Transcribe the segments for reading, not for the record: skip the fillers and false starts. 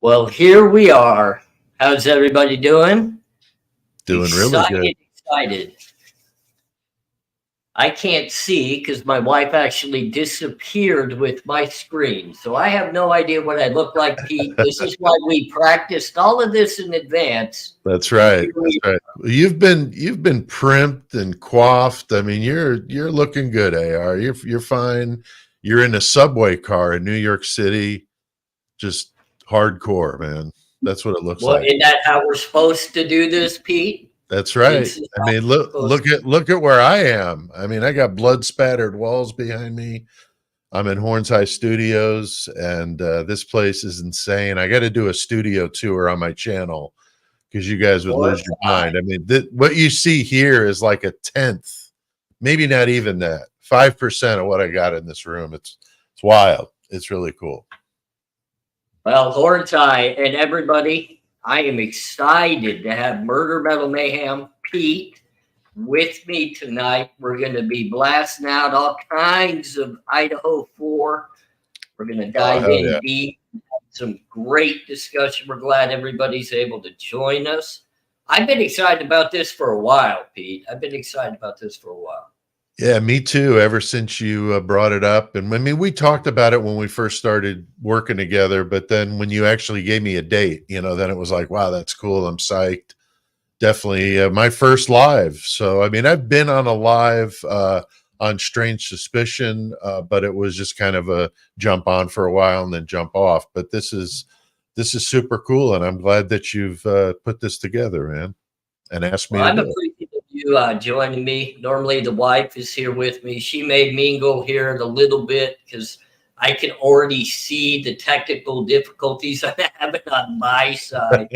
Well, here we are. How's everybody doing? Doing really good. Excited. I can't see because my wife actually disappeared with my screen. So I have no idea what I look like, Pete. This is why we practiced all of this in advance. That's right. That's right. You've been primped and coiffed. I mean, you're looking good, AR. You're fine. You're in a subway car in New York City. Just hardcore, man. That's what it looks like. Isn't that how we're supposed to do this, Pete? That's right. I mean, look at where I am. I mean, I got blood spattered walls behind me. I'm in Horns High Studios, and this place is insane. I got to do a studio tour on my channel because you guys would lose your mind. I mean, what you see here is like a tenth, maybe not even that, 5% of what I got in this room. It's wild. It's really cool. Well, Horns High and everybody, I am excited to have Murder Metal Mayhem Pete with me tonight. We're going to be blasting out all kinds of Idaho 4. We're going to dive in deep, some great discussion. We're glad everybody's able to join us. I've been excited about this for a while, Pete. I've been excited about this for a while. Yeah, me too. Ever since you brought it up. And I mean, we talked about it when we first started working together, but then when you actually gave me a date, then it was like, wow, that's cool. I'm psyched. Definitely my first live. So, I mean, I've been on a live on Strange Suspicion, but it was just kind of a jump on for a while and then jump off. But this is super cool. And I'm glad that you've put this together, man, and asked me. Well, I'm appreciative you joining me. Normally the wife is here with me. She made me go here a little bit because I can already see the technical difficulties I'm having on my side.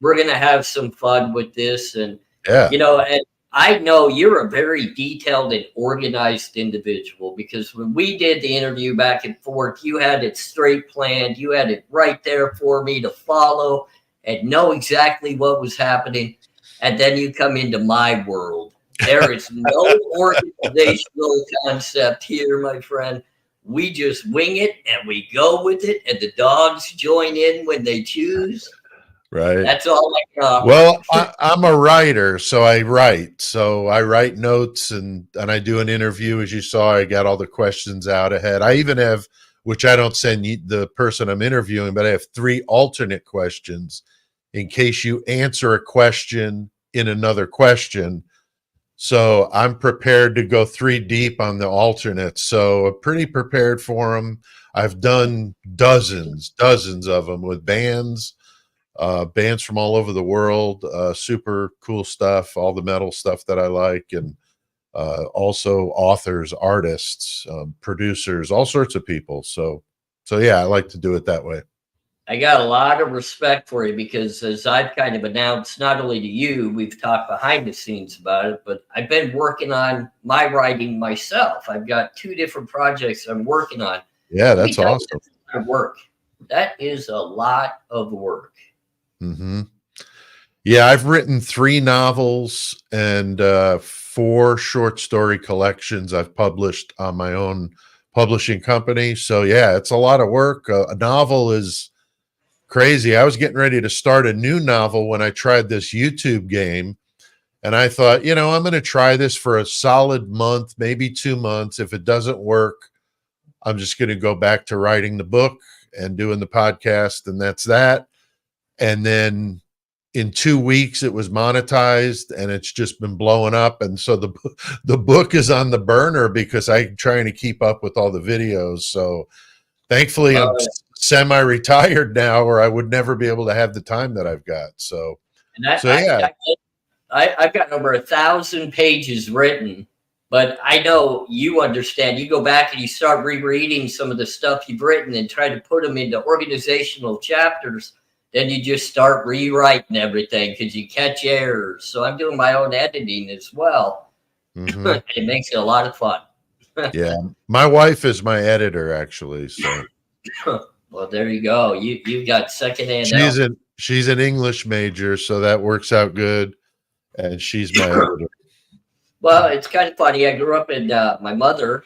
We're going to have some fun with this. And, and I know you're a very detailed and organized individual because when we did the interview back and forth, you had it straight planned. You had it right there for me to follow and know exactly what was happening. And then you come into my world. There is no organizational concept here, my friend. We just wing it and we go with it. And the dogs join in when they choose. Right. That's all I got. Well, I'm a writer, so I write. So I write notes and I do an interview. As you saw, I got all the questions out ahead. I even have, which I don't send the person I'm interviewing, but I have 3 alternate questions in case you answer a question in another question. So I'm prepared to go 3 deep on the alternates. So I'm pretty prepared for them. I've done dozens of them with bands from all over the world, super cool stuff, all the metal stuff that I like, and also authors, artists, producers, all sorts of people. So yeah, I like to do it that way. I got a lot of respect for you because as I've kind of announced, not only to you, we've talked behind the scenes about it, but I've been working on my writing myself. I've got 2 different projects I'm working on. Yeah, that's awesome. Work. That is a lot of work. Mm-hmm. Yeah, I've written 3 novels and 4 short story collections I've published on my own publishing company. So yeah, it's a lot of work. A novel is crazy. I was getting ready to start a new novel when I tried this YouTube game. And I thought, I'm going to try this for a solid month, maybe 2 months. If it doesn't work, I'm just going to go back to writing the book and doing the podcast. And that's that. And then in 2 weeks, it was monetized and it's just been blowing up. And so the book is on the burner because I'm trying to keep up with all the videos. So thankfully, I'm semi-retired now, or I would never be able to have the time that I've got. So yeah. I've got over 1,000 pages written, but I know you understand. You go back and you start rereading some of the stuff you've written and try to put them into organizational chapters. Then you just start rewriting everything because you catch errors. So I'm doing my own editing as well. Mm-hmm. It makes it a lot of fun. Yeah. My wife is my editor, actually. So Well, there you go. You've got secondhand she's help. an she's an English major, so that works out good. And she's my editor. Well, it's kind of funny. I grew up in my mother,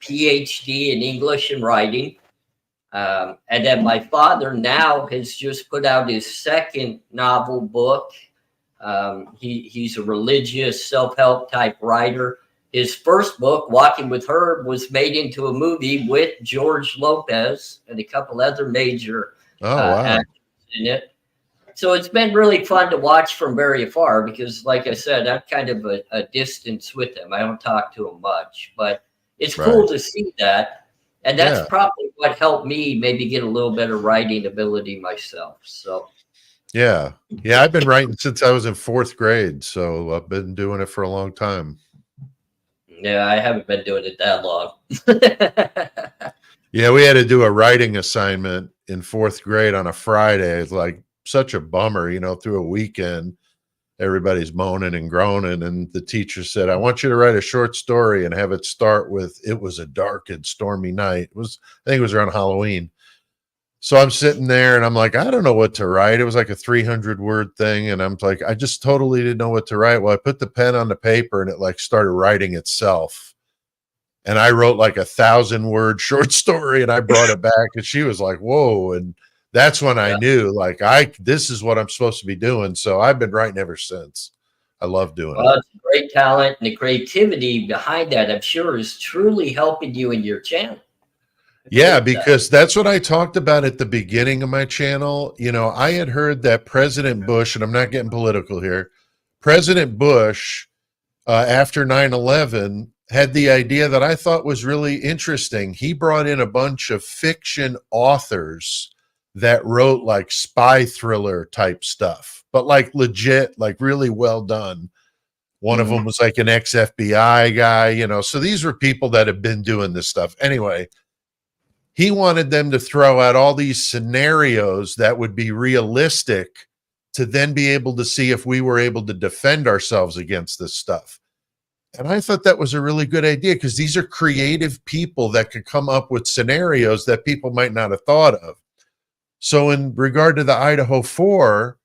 PhD in English and writing. And then my father now has just put out his second novel book. He's a religious self-help type writer. His first book, Walking with Herb, was made into a movie with George Lopez and a couple other major Oh, wow. actors in it. So it's been really fun to watch from very afar because, like I said, I'm kind of a distance with him. I don't talk to him much, but it's cool Right. to see that. And that's Yeah. probably what helped me maybe get a little better writing ability myself. So, Yeah. Yeah. I've been writing since I was in 4th grade. So I've been doing it for a long time. yeah, I haven't been doing it that long. Yeah. We had to do a writing assignment in 4th grade on a Friday. It's like such a bummer, through a weekend. Everybody's moaning and groaning. And the teacher said, I want you to write a short story and have it start with, "It was a dark and stormy night." I think it was around Halloween. So I'm sitting there and I'm like, I don't know what to write. It was like a 300-word thing. And I'm like, I just totally didn't know what to write. Well, I put the pen on the paper and it like started writing itself. And I wrote like 1,000-word short story and I brought it back and she was like, whoa. And that's when I Yeah. knew like, this is what I'm supposed to be doing. So I've been writing ever since. I love doing it. Well, it's great talent and the creativity behind that, I'm sure, is truly helping you in your channel. I Yeah, believe that. because that's what I talked about at the beginning of my channel. I had heard that President Bush, and I'm not getting political here, President Bush, after 9/11, had the idea that I thought was really interesting. He brought in a bunch of fiction authors that wrote like spy thriller type stuff, but like legit, like really well done. One of them was like an ex-FBI guy, so these were people that have been doing this stuff. Anyway, he wanted them to throw out all these scenarios that would be realistic to then be able to see if we were able to defend ourselves against this stuff. And I thought that was a really good idea because these are creative people that could come up with scenarios that people might not have thought of. So in regard to the Idaho 4,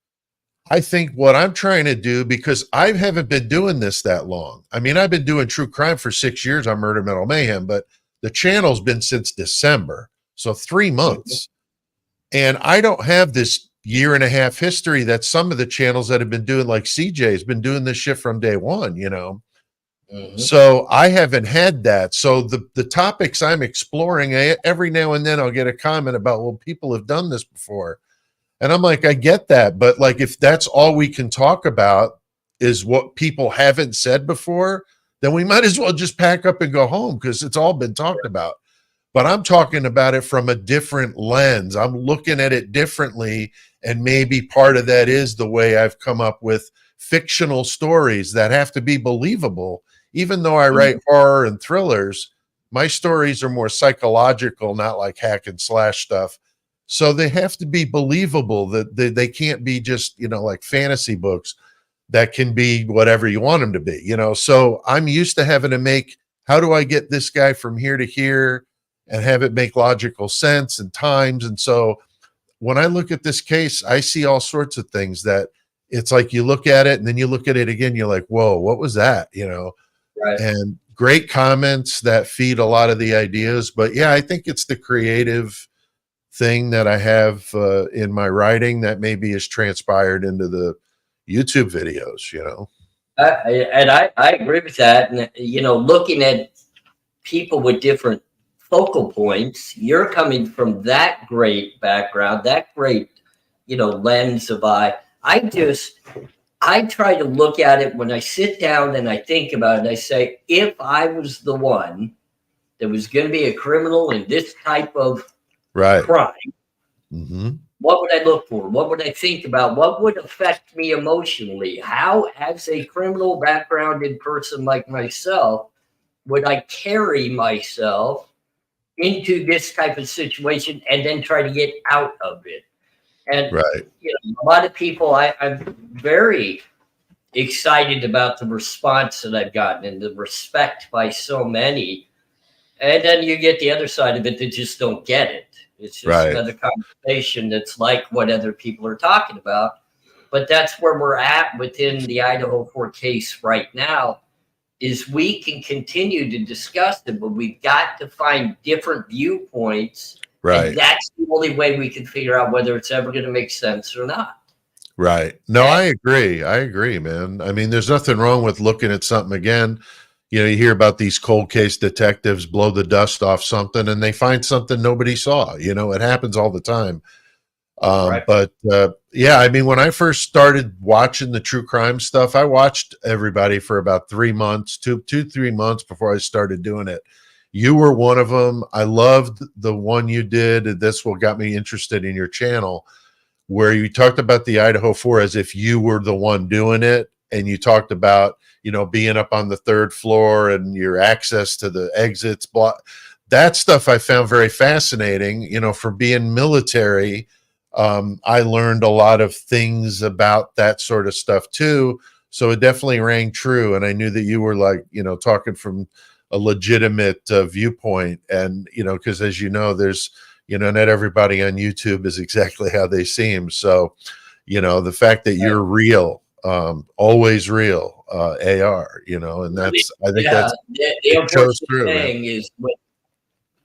I think what I'm trying to do, because I haven't been doing this that long. I mean, I've been doing true crime for 6 years on Murder Metal Mayhem, but the channel's been since December, so 3 months. And I don't have this year-and-a-half history that some of the channels that have been doing, like CJ has been doing this shit from day one. So I haven't had that. So the topics I'm exploring, every now and then I'll get a comment about, well, people have done this before. And I'm like, I get that. But like, if that's all we can talk about is what people haven't said before, then we might as well just pack up and go home because it's all been talked about. But I'm talking about it from a different lens. I'm looking at it differently. And maybe part of that is the way I've come up with fictional stories that have to be believable. Even though I write horror and thrillers, my stories are more psychological, not like hack and slash stuff. So they have to be believable, that they can't be just, like fantasy books that can be whatever you want them to be, So I'm used to having to make, how do I get this guy from here to here and have it make logical sense and times. And so when I look at this case, I see all sorts of things that it's like you look at it and then you look at it again, you're like, whoa, what was that? Right. And great comments that feed a lot of the ideas. But yeah, I think it's the creative thing that I have in my writing that maybe is transpired into the YouTube videos. I agree with that. And, looking at people with different focal points, you're coming from that great background, that great, lens of eye. I try to look at it when I sit down and I think about it. I say, if I was the one that was going to be a criminal in this type of Right. crime, Mm-hmm. what would I look for? What would I think about? What would affect me emotionally? How, as a criminal backgrounded person like myself, would I carry myself into this type of situation and then try to get out of it? And Right. a lot of people, I'm very excited about the response that I've gotten and the respect by so many. And then you get the other side of it that just don't get it. It's just Right. another conversation that's like what other people are talking about. But that's where we're at within the Idaho 4 case right now, is we can continue to discuss it, but we've got to find different viewpoints. Right. And that's the only way we can figure out whether it's ever going to make sense or not. Right. No, I agree. I agree, man. I mean, there's nothing wrong with looking at something again. You know, you hear about these cold case detectives blow the dust off something and they find something nobody saw. You know, it happens all the time. Right. But yeah, I mean, when I first started watching the true crime stuff, I watched everybody for about 3 months, 3 months before I started doing it. You were one of them. I loved the one you did. This what got me interested in your channel, where you talked about the Idaho 4 as if you were the one doing it. And you talked about, you know, being up on the 3rd floor and your access to the exits. That stuff I found very fascinating. You know, for being military, I learned a lot of things about that sort of stuff too. So it definitely rang true. And I knew that you were like, you know, talking from a legitimate viewpoint. And, you know, because as you know, there's, you know, not everybody on YouTube is exactly how they seem. So, you know, the fact that you're real, always real, AR, you know, and that's, I think that's, the unfortunate thing is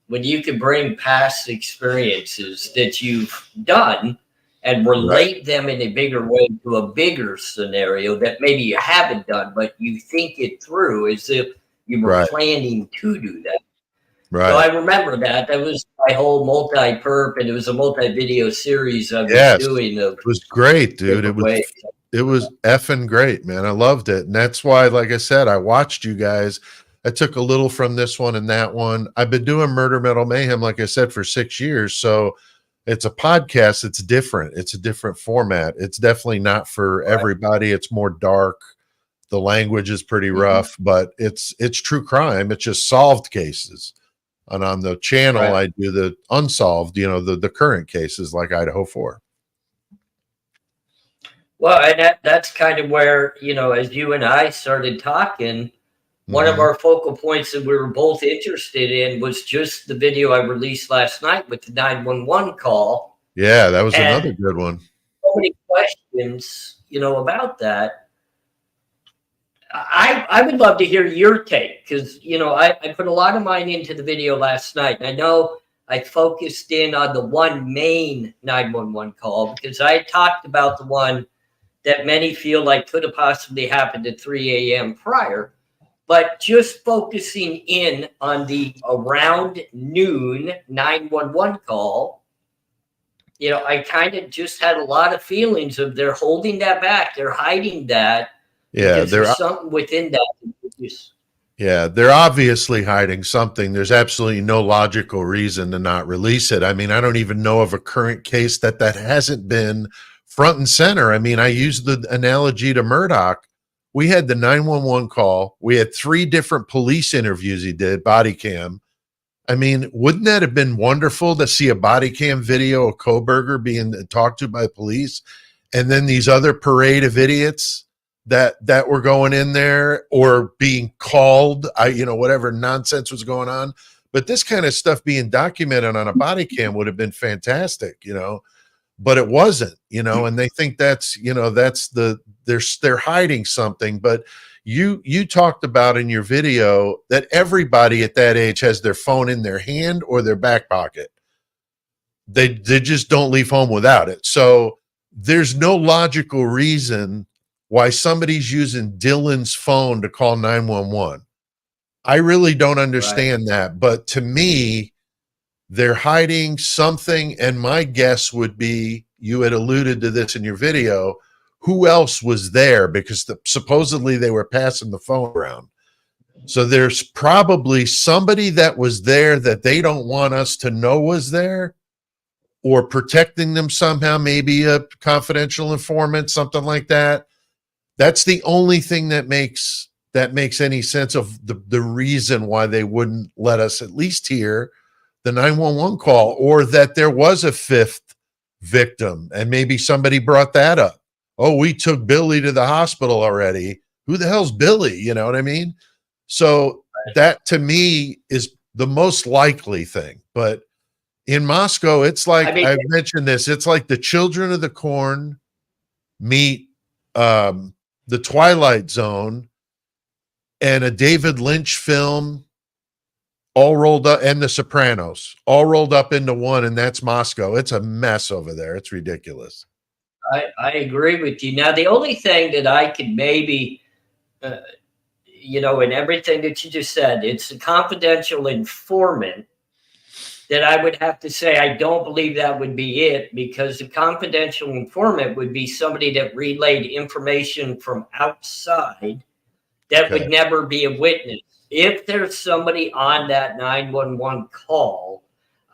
when you can bring past experiences that you've done and relate them in a bigger way to a bigger scenario that maybe you haven't done, but you think it through as if you were planning to do that. Right. So I remember that. That was my whole multi-perp, and it was a multi-video series I was doing. It was great, dude. It was effing great, man. I loved it. And that's why, like I said, I watched you guys. I took a little from this one and that one. I've been doing Murder Metal Mayhem, like I said, for 6 years. So it's a podcast. It's different. It's a different format. It's definitely not for everybody. It's more dark. The language is pretty rough, but it's true crime. It's just solved cases. And on the channel, I do the unsolved, you know, the current cases like Idaho 4. Well, and that's kind of where, you know, as you and I started talking, one of our focal points that we were both interested in was just the video I released last night with the 911 call. Yeah, that was another good one. So many questions, you know, about that. I would love to hear your take because, you know, I put a lot of mine into the video last night. And I know I focused in on the one main 911 call because I had talked about the one that many feel like could have possibly happened at 3 a.m. prior. But just focusing in on the around noon 911 call, you know, I kind of just had a lot of feelings of they're holding that back. They're hiding that. Yeah, there's something within that. Yeah, they're obviously hiding something. There's absolutely no logical reason to not release it. I mean, I don't even know of a current case that hasn't been front and center. I mean, I use the analogy to Murdoch. We had the 911 call. We had 3 different police interviews he did, body cam. I mean, wouldn't that have been wonderful to see a body cam video of Koberger being talked to by police and then these other parade of idiots that were going in there or being called, you know, whatever nonsense was going on. But this kind of stuff being documented on a body cam would have been fantastic, you know, but it wasn't, you know, and they think that's, you know, that's they're hiding something. But you talked about in your video that everybody at that age has their phone in their hand or their back pocket. They just don't leave home without it. So there's no logical reason why somebody's using Dylan's phone to call 911. I really don't understand that. But to me, they're hiding something. And my guess would be, you had alluded to this in your video, who else was there? Because supposedly they were passing the phone around. So there's probably somebody that was there that they don't want us to know was there, or protecting them somehow, maybe a confidential informant, something like that. That's the only thing that makes any sense of the reason why they wouldn't let us at least hear the 911 call, or that there was a 5th victim and maybe somebody brought that up. Oh, we took Billy to the hospital already. Who the hell's Billy? You know what I mean? So that to me is the most likely thing. But in Moscow, it's like, I mean, I've mentioned this, it's like the Children of the Corn meet the Twilight Zone and a David Lynch film all rolled up, and the Sopranos all rolled up into one, and that's Moscow. It's a mess over there. It's ridiculous. I agree with you. Now, the only thing that I could maybe, you know, in everything that you just said, it's a confidential informant that I would have to say I don't believe that would be it, because the confidential informant would be somebody that relayed information from outside that Okay. would never be a witness. If there's somebody on that 911 call,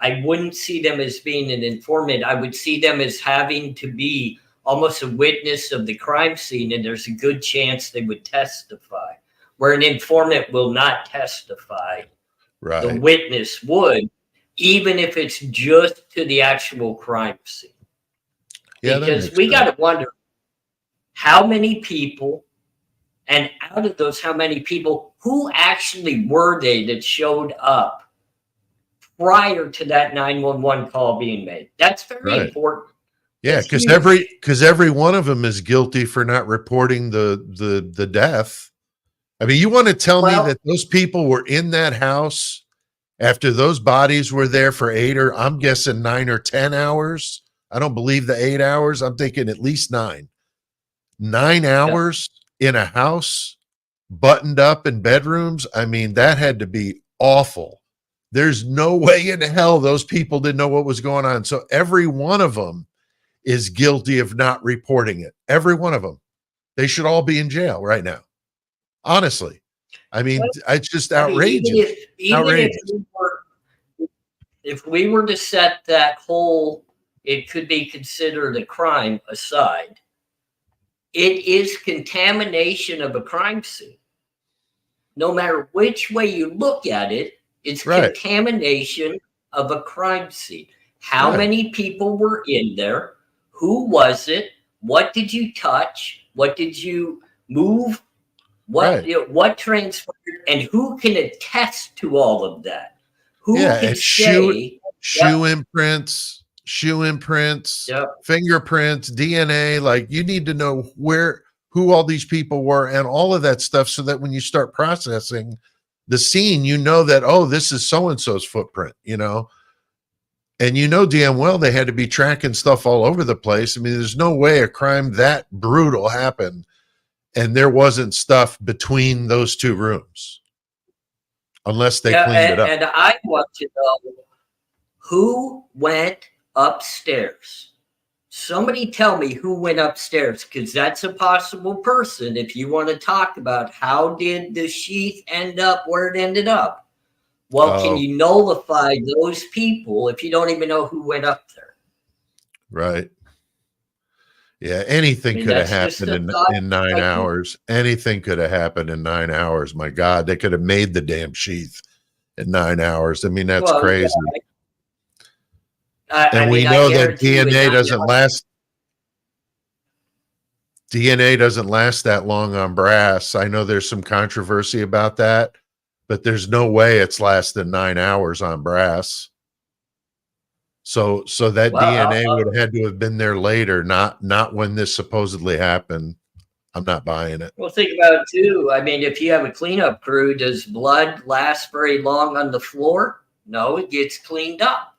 I wouldn't see them as being an informant. I would see them as having to be almost a witness of the crime scene, and there's a good chance they would testify, where an informant will not testify. Right. The witness would, even if it's just to the actual crime scene. Yeah, because we got to wonder how many people, and out of those, how many people, who actually were they that showed up prior to that 911 call being made? That's very important. Yeah, because every one of them is guilty for not reporting the death. I mean, you want to tell me that those people were in that house after those bodies were there for 8 or I'm guessing 9 or 10 hours? I don't believe the 8 hours. I'm thinking at least 9. 9 hours in a house, buttoned up in bedrooms. I mean, that had to be awful. There's no way in hell those people didn't know what was going on. So every one of them is guilty of not reporting it. Every one of them. They should all be in jail right now. Honestly. I mean, it's just outrageous. If we were to set that whole, it could be considered a crime aside, it is contamination of a crime scene. No matter which way you look at it, it's contamination of a crime scene. How many people were in there? Who was it? What did you touch? What did you move? What transpired? And who can attest to all of that? Who can say shoe imprints, fingerprints, DNA? Like, you need to know who all these people were and all of that stuff, so that when you start processing the scene, you know that, oh, this is so-and-so's footprint, you know? And you know damn well they had to be tracking stuff all over the place. I mean, there's no way a crime that brutal happened and there wasn't stuff between those two rooms, unless they cleaned it up. And I want to know who went upstairs. Somebody tell me who went upstairs, because that's a possible person. If you want to talk about how did the sheath end up where it ended up, well, can you nullify those people if you don't even know who went up there? Right. Yeah, anything could have happened in 9 hours. Anything could have happened in 9 hours. My God, they could have made the damn sheath in 9 hours. I mean, that's crazy. And we know that DNA doesn't last. DNA doesn't last that long on brass. I know there's some controversy about that, but there's no way it's lasted 9 hours on brass. So that DNA would have had to have been there later, not when this supposedly happened. I'm not buying it. Well, think about it too. I mean, if you have a cleanup crew, does blood last very long on the floor? No, it gets cleaned up.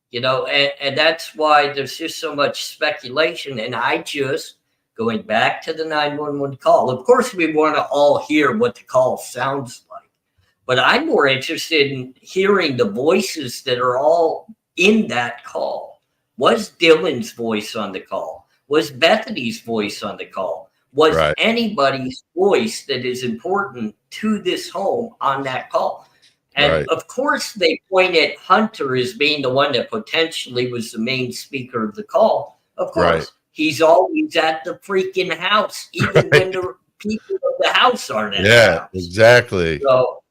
You know, and that's why there's just so much speculation. And I just, going back to the 911 call, of course, we want to all hear what the call sounds like. But I'm more interested in hearing the voices that are all in that call. Was Dylan's voice on the call? Was Bethany's voice on the call? Was anybody's voice that is important to this home on that call? And of course, they point at Hunter as being the one that potentially was the main speaker of the call. Of course, he's always at the freaking house, even when the people of the house aren't at the house. Exactly. So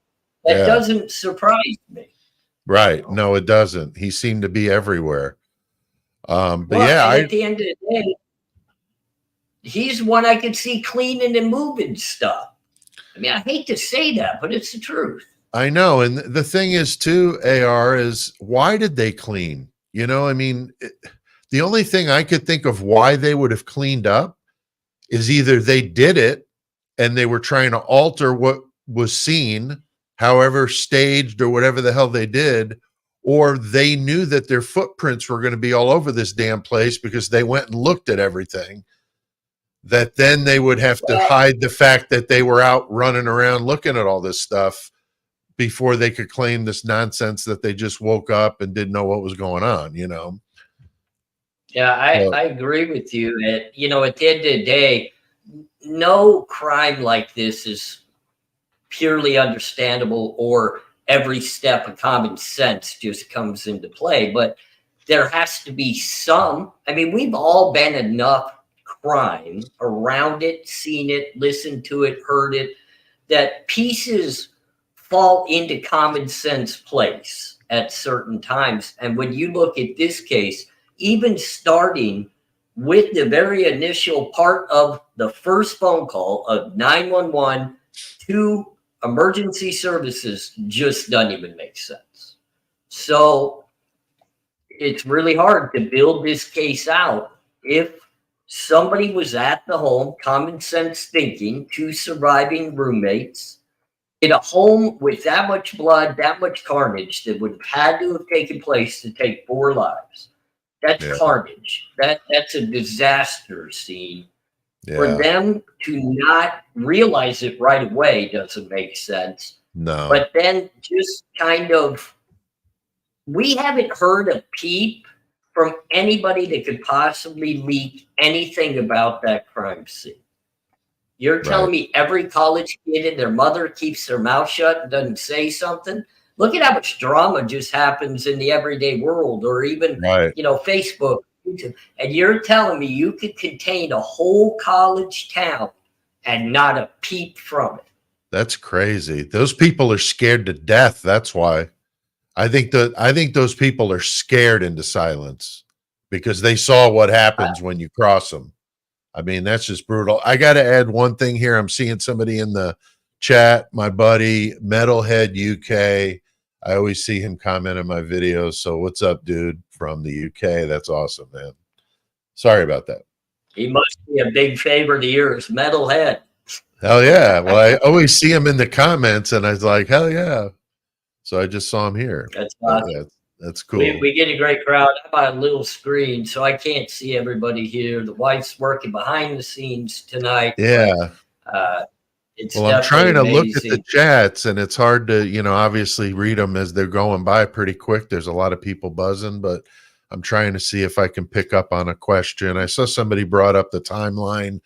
that doesn't surprise me. Right. No, it doesn't. He seemed to be everywhere. But at the end of the day, he's one I could see cleaning and moving stuff. I mean, I hate to say that, but it's the truth. I know. And the thing is too, AR, is why did they clean? You know, I mean, the only thing I could think of why they would have cleaned up is either they did it and they were trying to alter what was seen, however staged or whatever the hell they did, or they knew that their footprints were going to be all over this damn place because they went and looked at everything, that then they would have to hide the fact that they were out running around looking at all this stuff before they could claim this nonsense that they just woke up and didn't know what was going on, you know? Yeah, I agree with you. You know, at the end of the day, no crime like this is purely understandable or every step of common sense just comes into play. But there has to be some. I mean, we've all been enough crime around it, seen it, listened to it, heard it, that pieces fall into common sense place at certain times. And when you look at this case, even starting with the very initial part of the first phone call of 911 to emergency services just doesn't even make sense. So it's really hard to build this case out if somebody was at the home, common sense thinking, two surviving roommates, in a home with that much blood, that much carnage that would have had to have taken place to take 4 lives. That's carnage. That's a disaster scene. Yeah. For them to not realize it right away doesn't make sense. No. But then just kind of, we haven't heard a peep from anybody that could possibly leak anything about that crime scene. You're telling me every college kid and their mother keeps their mouth shut and doesn't say something? Look at how much drama just happens in the everyday world, or even, you know, Facebook, YouTube. And you're telling me you could contain a whole college town and not a peep from it? That's crazy. Those people are scared to death. That's why. I think those people are scared into silence because they saw what happens when you cross them. I mean, that's just brutal. I got to add one thing here. I'm seeing somebody in the chat, my buddy, Metalhead UK. I always see him comment on my videos. So what's up, dude, from the UK? That's awesome, man. Sorry about that. He must be a big favorite of yours, Metalhead. Hell yeah. Well, I always see him in the comments and I was like, hell yeah. So I just saw him here. That's awesome. Yeah, that's cool. We get a great crowd. I'm on a little screen, so I can't see everybody here. The wife's working behind the scenes tonight. Yeah. It's well, I'm trying to look at amazing. the chats, and it's hard to, you know, obviously read them as they're going by pretty quick. There's a lot of people buzzing, but I'm trying to see if I can pick up on a question. I saw somebody brought up the timeline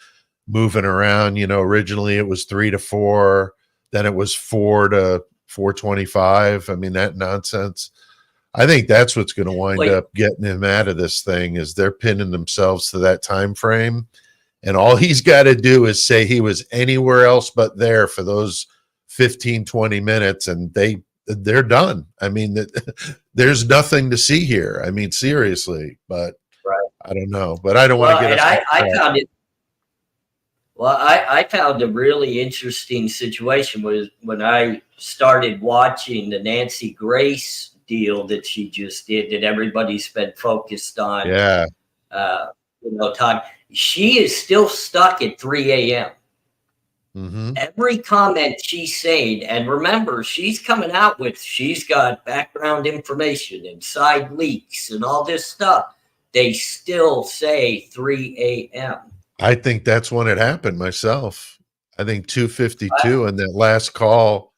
moving around. You know, originally it was 3 to 4, then it was 4 to 4:25. I mean, that nonsense. I think that's what's going to wind up getting him out of this thing, is they're pinning themselves to that time frame. And all he's got to do is say he was anywhere else but there for those 15, 20 minutes, and they're done. I mean, there's nothing to see here. I mean, seriously, but I don't know. But I don't want to get us. I found it. Well, I found a really interesting situation was when I started watching the Nancy Grace deal that she just did, that everybody's been focused on. Yeah. You know, Todd, she is still stuck at 3 a.m. Mm-hmm. Every comment she's saying, and remember, she's coming out with, she's got background information and side leaks and all this stuff. They still say 3 a.m. I think that's when it happened myself. I think 2:52 and that last call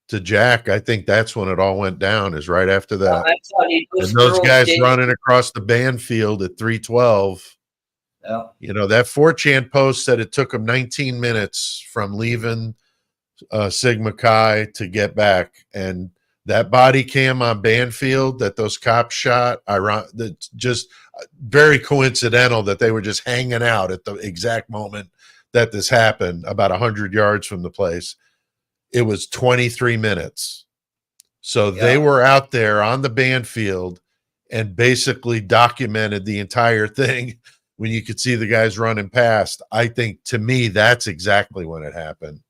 to Jack, I think that's when it all went down, is right after that. And those guys running across the Banfield at 3:12. Yeah. You know, that 4chan post said it took them 19 minutes from leaving Sigma Chi to get back. And that body cam on Banfield that those cops shot, that's just very coincidental that they were just hanging out at the exact moment that this happened, about 100 yards from the place. It was 23 minutes. So they were out there on the Banfield and basically documented the entire thing when you could see the guys running past. I think, to me, that's exactly when it happened.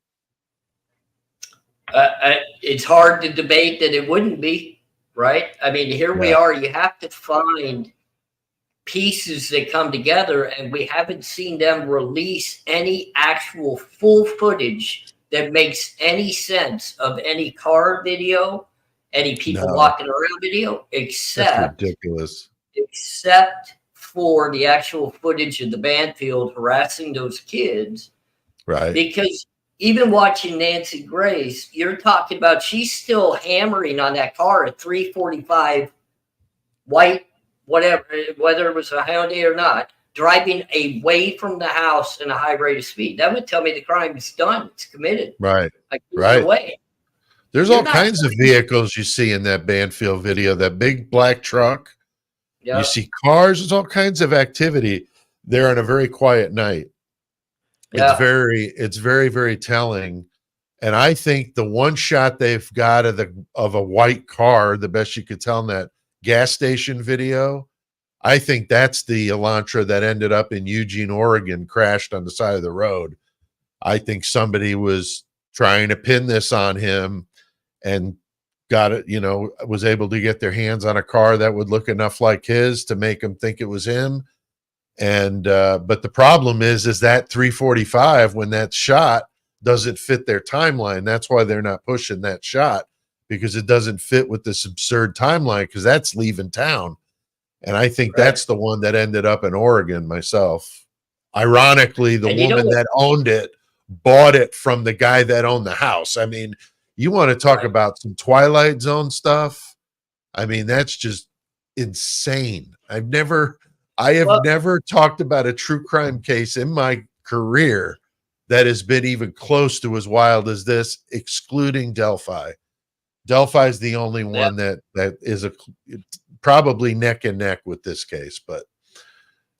It's hard to debate that it wouldn't be, right? I mean, here we Yeah. are. You have to find pieces that come together, and we haven't seen them release any actual full footage that makes any sense of any car video, any people No, walking around video, that's except ridiculous. for the actual footage of the Banfield harassing those kids. Right. Because even watching Nancy Grace, you're talking about she's still hammering on that car at 345 white, whatever, whether it was a Hyundai or not, driving away from the house in a high rate of speed. That would tell me the crime is done. It's committed. Right. Like, Right. away. There's You're all not kinds of vehicles you see in that Banfield video, that big black truck. Yeah. You see cars, there's all kinds of activity there on a very quiet night. Yeah. It's very, very telling. And I think the one shot they've got of a white car, the best you could tell in that gas station video, I think that's the Elantra that ended up in Eugene, Oregon, crashed on the side of the road. I think somebody was trying to pin this on him and got it, was able to get their hands on a car that would look enough like his to make them think it was him. And but the problem is that 345, when that's shot, doesn't fit their timeline. That's why they're not pushing that shot, because it doesn't fit with this absurd timeline, because that's leaving town. And I think that's the one that ended up in Oregon myself. Ironically, the woman that owned it bought it from the guy that owned the house. I mean, you want to talk about some Twilight Zone stuff? I mean, that's just insane. I have never talked about a true crime case in my career that has been even close to as wild as this, excluding Delphi. Delphi is the only one that is probably neck and neck with this case. But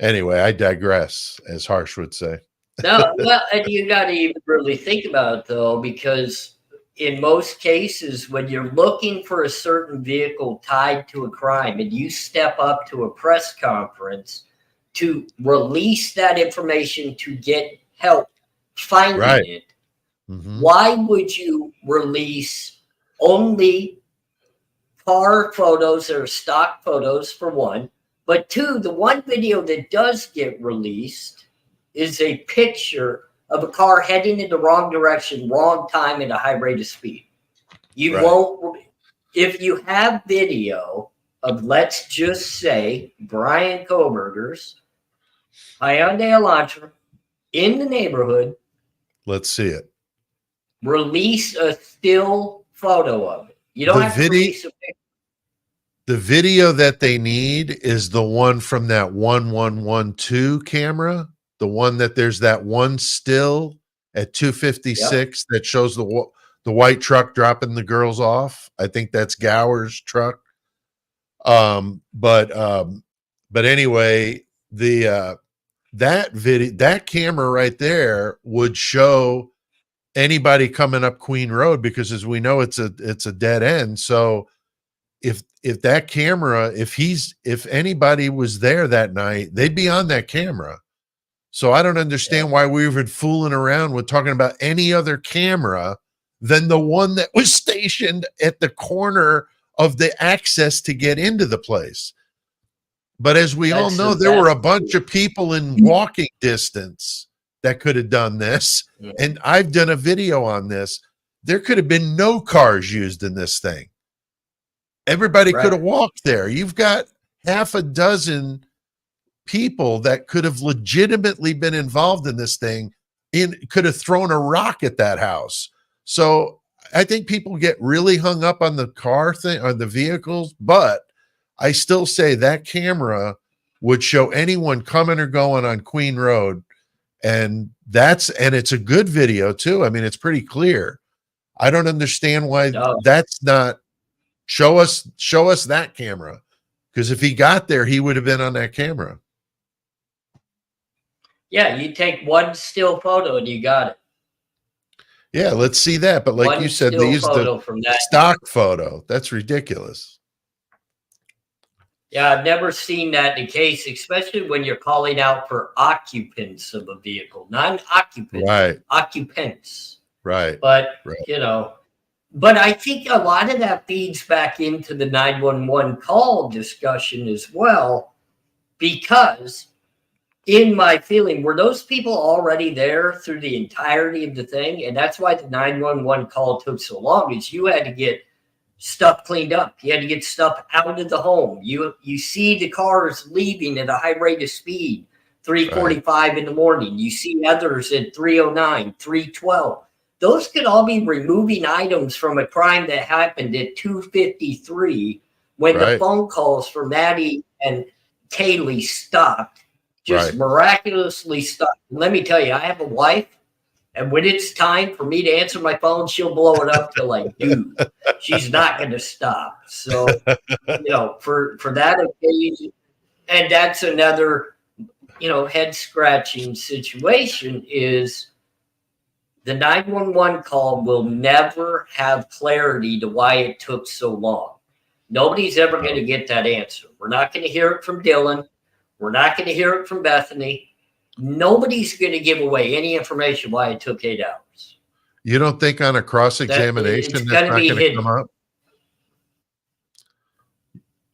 anyway, I digress, as Harsh would say. No, well, and you got to even really think about it, though, because in most cases, when you're looking for a certain vehicle tied to a crime and you step up to a press conference to release that information to get help finding it, why would you release only car photos or stock photos, for one? But two, the one video that does get released is a picture of a car heading in the wrong direction, wrong time at a high rate of speed. You won't, if you have video of, let's just say, Brian Koberger's Hyundai Elantra in the neighborhood. Let's see it. Release a still photo of it. You don't have to release a picture. The video that they need is the one from that 1112 camera. The one that there's that one still at 256 that shows the white truck dropping the girls off. I think that's Gower's truck. But anyway, that camera right there would show anybody coming up Queen Road, because as we know, it's a dead end. So if that camera, if anybody was there that night, they'd be on that camera. So I don't understand why we were fooling around with talking about any other camera than the one that was stationed at the corner of the access to get into the place. But as we all know, there were a bunch of people in walking distance that could have done this. And I've done a video on this. There could have been no cars used in this thing. Everybody could have walked there. You've got half a dozen people that could have legitimately been involved in this thing, could have thrown a rock at that house. So I think people get really hung up on the car thing, on the vehicles, but I still say that camera would show anyone coming or going on Queen Road. And it's a good video too. I mean, it's pretty clear. I don't understand why that's not show us that camera. Because if he got there, he would have been on that camera. Yeah, you take one still photo and you got it. Yeah, let's see that. But like you said, they used the stock photo. That's ridiculous. Yeah, I've never seen that in a case, especially when you're calling out for occupants of a vehicle, not occupants, occupants. Right. But, But I think a lot of that feeds back into the 911 call discussion as well, because in my feeling, were those people already there through the entirety of the thing? And that's why the 911 call took so long, is you had to get stuff cleaned up. You had to get stuff out of the home. You see the cars leaving at a high rate of speed, 3:45 in the morning. You see others at 3:09, 3:12. Those could all be removing items from a crime that happened at 2:53 when the Right. phone calls for Maddie and Kaylee stopped, just Right. miraculously stopped. Let me tell you, I have a wife, and when it's time for me to answer my phone, she'll blow it up till I do. She's not going to stop. So, for that occasion, and that's another, head scratching situation, is the 911 call will never have clarity to why it took so long. Nobody's ever going to get that answer. We're not going to hear it from Dylan. We're not going to hear it from Bethany. Nobody's going to give away any information why it took 8 hours. You don't think on a cross-examination it's that's going to not be going to hidden. come up?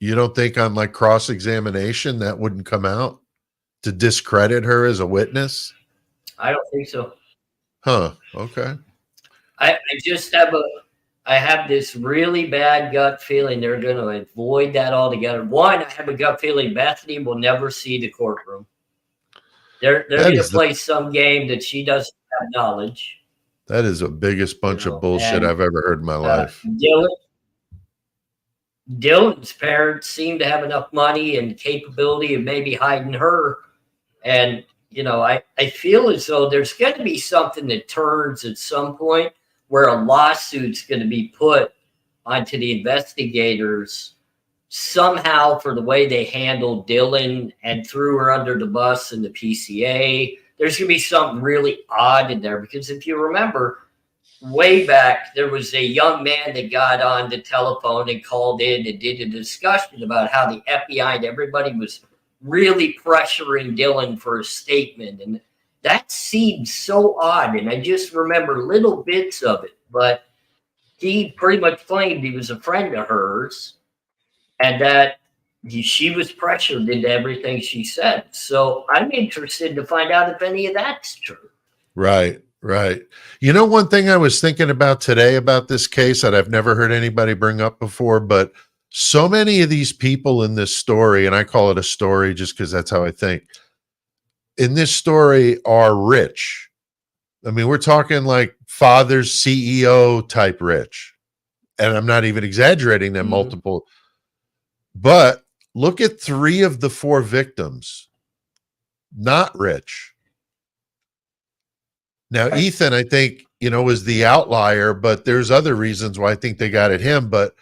You don't think on like cross-examination that wouldn't come out to discredit her as a witness? I don't think so. Huh. Okay. I just have this really bad gut feeling they're going to avoid that altogether. One, I have a gut feeling Bethany will never see the courtroom. They're going to play some game that she doesn't have knowledge. That is the biggest bunch of bullshit I've ever heard in my life. Dylan's parents seem to have enough money and capability of maybe hiding her. And, I feel as though there's going to be something that turns at some point where a lawsuit's going to be put onto the investigators somehow for the way they handled Dylan and threw her under the bus in the PCA. There's going to be something really odd in there, because if you remember, way back, there was a young man that got on the telephone and called in and did a discussion about how the FBI and everybody was really pressuring Dylan for a statement. And that seemed so odd. And I just remember little bits of it, but he pretty much claimed he was a friend of hers and that she was pressured into everything she said. So I'm interested to find out if any of that's true. Right. Right. One thing I was thinking about today about this case that I've never heard anybody bring up before, but so many of these people in this story, and I call it a story just because that's how I think, in this story are rich. I mean, we're talking like father's CEO type rich. And I'm not even exaggerating that multiple. But look at 3 of the 4 victims, not rich. Now, Ethan, I think, was the outlier, but there's other reasons why I think they got at him. But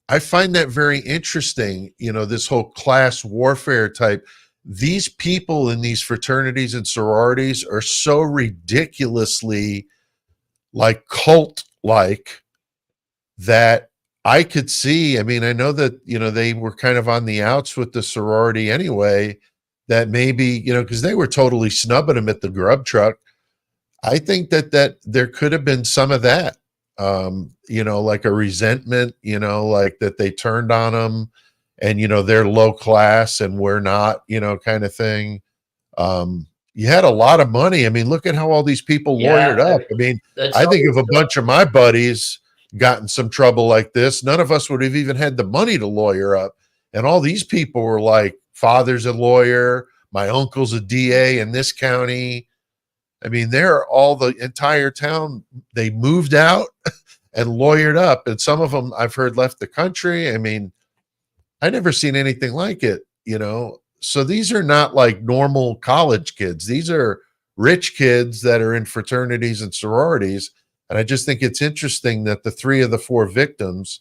I find that very interesting, this whole class warfare type. These people in these fraternities and sororities are so ridiculously like cult-like that I could see. I mean, I know that, they were kind of on the outs with the sorority anyway, that maybe, because they were totally snubbing him at the grub truck. I think that there could have been some of that, like a resentment, like that they turned on them and, they're low class and we're not, kind of thing. You had a lot of money. I mean, look at how all these people lawyered up. I mean, I think if a bunch of my buddies got in some trouble like this, none of us would have even had the money to lawyer up. And all these people were like, father's a lawyer, my uncle's a DA in this county. I mean, they're all the entire town. They moved out and lawyered up. And some of them I've heard left the country. I mean, I never seen anything like it, So these are not like normal college kids. These are rich kids that are in fraternities and sororities. And I just think it's interesting that the 3 of the 4 victims,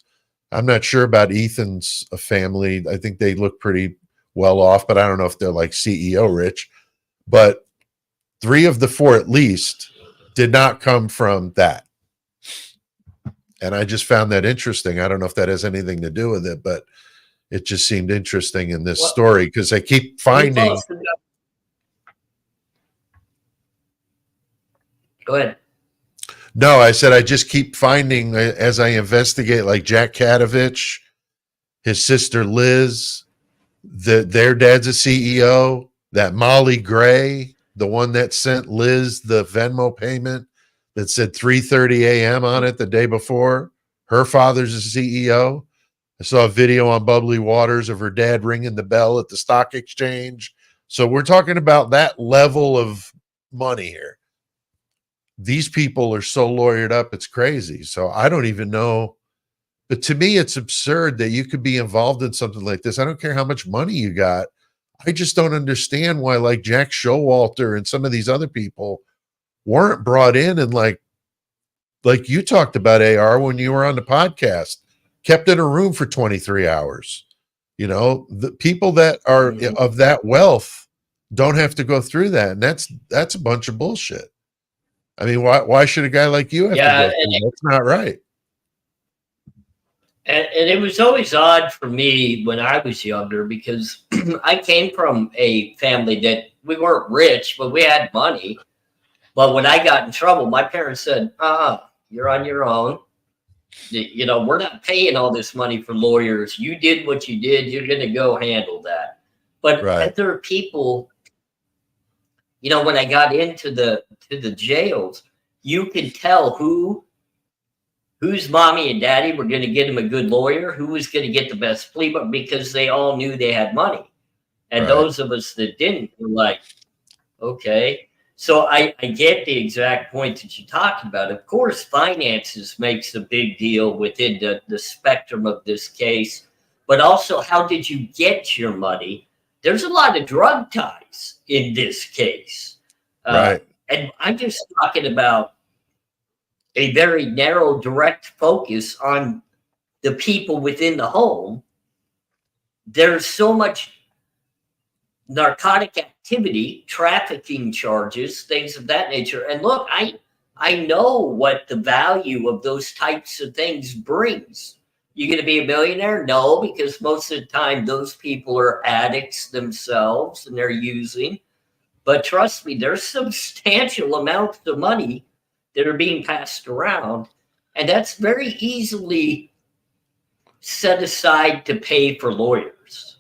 I'm not sure about Ethan's family. I think they look pretty well off, but I don't know if they're like CEO rich. But 3 of the 4 at least did not come from that. And I just found that interesting. I don't know if that has anything to do with it, but it just seemed interesting in this story because I keep finding. Go ahead. No, I said I just keep finding as I investigate, like Jack Kadovich, his sister Liz, their dad's a CEO. That Molly Gray, the one that sent Liz the Venmo payment that said 3:30 a.m. on it the day before, her father's a CEO. I saw a video on Bubbly Waters of her dad ringing the bell at the stock exchange. So we're talking about that level of money here. These people are so lawyered up, it's crazy. So I don't even know. But to me, it's absurd that you could be involved in something like this. I don't care how much money you got. I just don't understand why, like Jack Showalter and some of these other people weren't brought in and like you talked about, AR, when you were on the podcast, kept in a room for 23 hours. You know, the people that are of that wealth don't have to go through that. And that's a bunch of bullshit. I mean, why should a guy like you have to go through that? That's not right. And it was always odd for me when I was younger because I came from a family that we weren't rich, but we had money. But when I got in trouble, my parents said, you're on your own. You know, we're not paying all this money for lawyers. You did what you did. You're going to go handle that. But other people, you know, when I got into the jails, you could tell whose mommy and daddy were going to get him a good lawyer, who was going to get the best plea, but because they all knew they had money. And those of us that didn't were like, okay. So I get the exact point that you talked about. Of course, finances makes a big deal within the spectrum of this case, but also how did you get your money? There's a lot of drug ties in this case. And I'm just talking about a very narrow, direct focus on the people within the home. There's so much narcotic activity, trafficking charges, things of that nature. And look, I know what the value of those types of things brings. You going to be a millionaire? No, because most of the time those people are addicts themselves and they're using. But trust me, there's substantial amounts of money that are being passed around, and that's very easily set aside to pay for lawyers.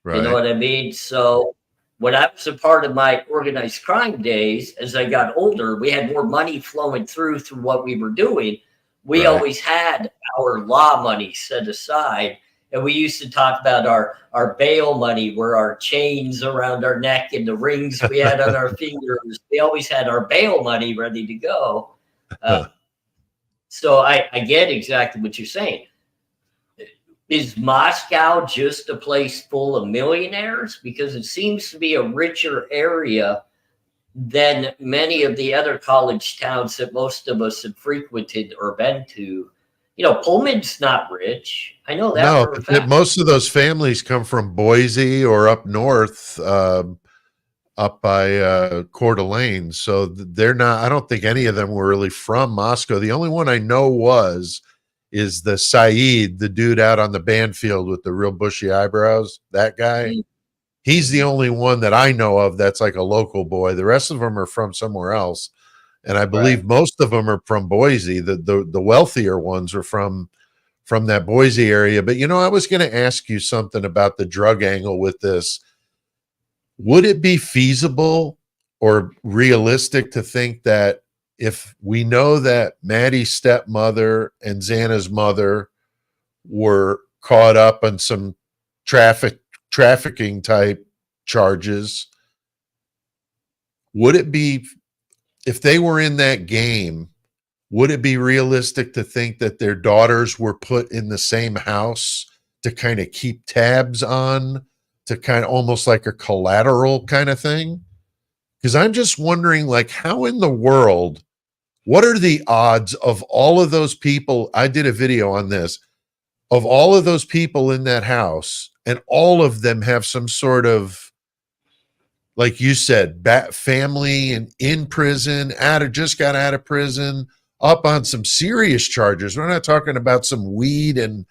You know what I mean? So when I was a part of my organized crime days, as I got older, we had more money flowing through what we were doing. We always had our law money set aside, and we used to talk about our bail money, where our chains around our neck and the rings we had on our fingers. We always had our bail money ready to go. So I get exactly what you're saying. Is Moscow just a place full of millionaires? Because it seems to be a richer area than many of the other college towns that most of us have frequented or been to. You know, Pullman's not rich. I know that. No, but most of those families come from Boise or up north, up by Coeur d'Alene. So they're not, I don't think any of them were really from Moscow. The only one I know is the Saeed, the dude out on the band field with the real bushy eyebrows. That guy. He's the only one that I know of that's like a local boy. The rest of them are from somewhere else. And I believe most of them are from Boise. The wealthier ones are from that Boise area. But, you know, I was going to ask you something about the drug angle with this. Would it be feasible or realistic to think that if we know that Maddie's stepmother and Xana's mother were caught up on some trafficking type charges, would it be, if they were in that game, would it be realistic to think that their daughters were put in the same house to kind of keep tabs on, to kind of almost like a collateral kind of thing? Because I'm just wondering, like, how in the world, what are the odds of all of those people? I did a video on this, of all of those people in that house, and all of them have some sort of, like you said, family and in prison, just got out of prison, up on some serious charges. We're not talking about some weed and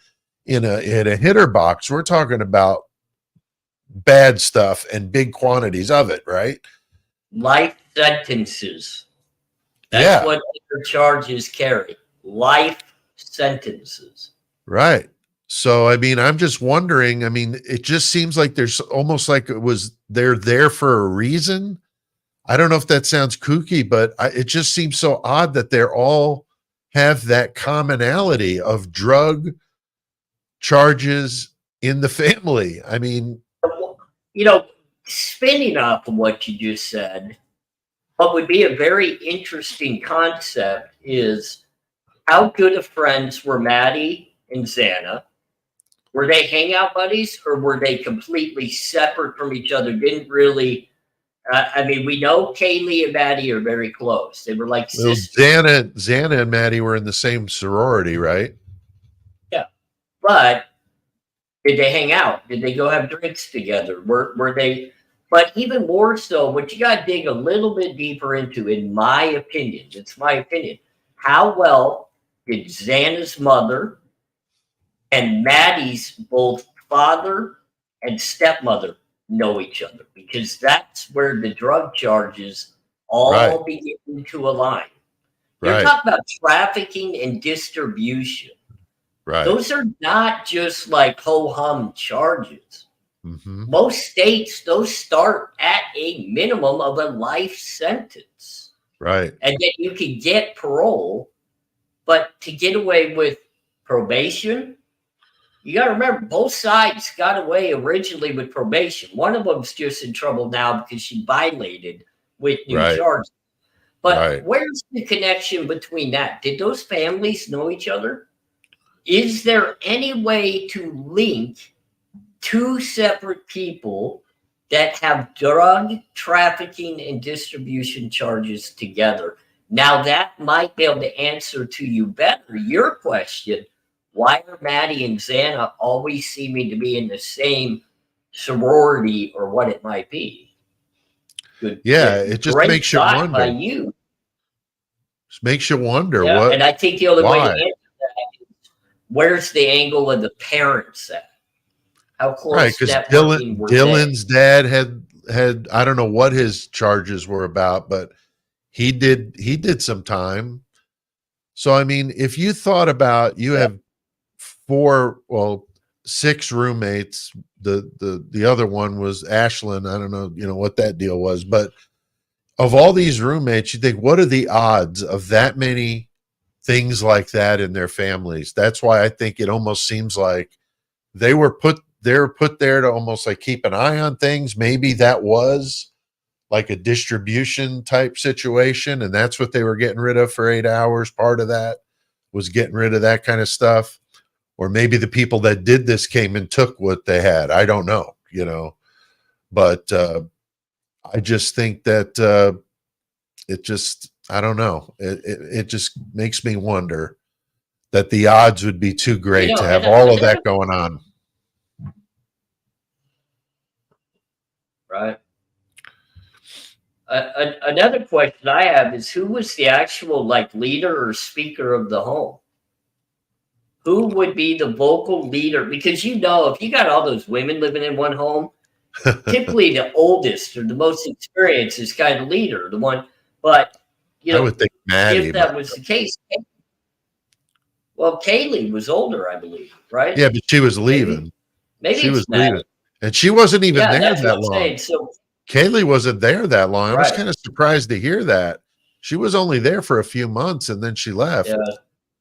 in a hitter box. We're talking about bad stuff and big quantities of it, right? Life sentences. That's Yeah, what other charges carry. Life sentences. right. So, I mean, I'm just wondering. I mean, it just seems like there's almost like they're there for a reason. I don't know if that sounds kooky, but it just seems so odd that they're all have that commonality of drug charges in the family. I mean, You know, spinning off of what you just said, what would be a very interesting concept is how good of friends were Maddie and Xana? Were they hangout buddies or were they completely separate from each other? Didn't really. I mean, we know Kaylee and Maddie are very close. They were like well, sisters. Xana and Maddie were in the same sorority, right? Yeah. But did they hang out? Did they go have drinks together? Were they? But even more so, what you got to dig a little bit deeper into, in my opinion, it's my opinion, how well did Xana's mother and Maddie's both father and stepmother know each other? Because that's where the drug charges Right, all begin to align. You're right, talking about trafficking and distribution. right. Those are not just like ho hum charges. Hmm. Most states, those start at a minimum of a life sentence. Right, And then you can get parole, but to get away with probation, you got to remember both sides got away originally with probation. One of them's just in trouble now because she violated with new right, charges. But right. where's the connection between that? Did those families know each other? Is there any way to link two separate people that have drug trafficking and distribution charges together? Now, that might be able to answer to you better your question. Why are Maddie and Xana always seeming to be in the same sorority or what it might be? Good, Yeah, it just great makes you thought by wonder. you. Just makes you wonder Yeah, what, and I think the only way to why. answer that is, where's the angle of the parents at? How Right, close because networking were they? Dylan's dad had I don't know what his charges were about, but he did some time. So I mean, if you thought about you Yeah. have four, well, six roommates. The other one was Ashlyn. I don't know, what that deal was, but of all these roommates, you think, what are the odds of that many things like that in their families? That's why I think it almost seems like they were put there to almost like keep an eye on things. Maybe that was like a distribution type situation, and that's what they were getting rid of for 8 hours. Part of that was getting rid of that kind of stuff. Or maybe the people that did this came and took what they had. I don't know. But I just think that it just, I don't know. It just makes me wonder that the odds would be too You great know, to and have all of that going on. right. Another question I have is, who was the actual like leader or speaker of the home? Who would be the vocal leader? Because if you got all those women living in one home, typically the oldest or the most experienced is kind of leader, the one. But I would think Maddie, if but that was the case, well, Kaylee was older, I believe, right? yeah, but she was Maybe, leaving. maybe She was it's leaving. Maddie. And she wasn't even Yeah, there that's what that I'm long. saying. So, Kaylee wasn't there that long. I was right, kind of surprised to hear that. She was only there for a few months and then she left. yeah,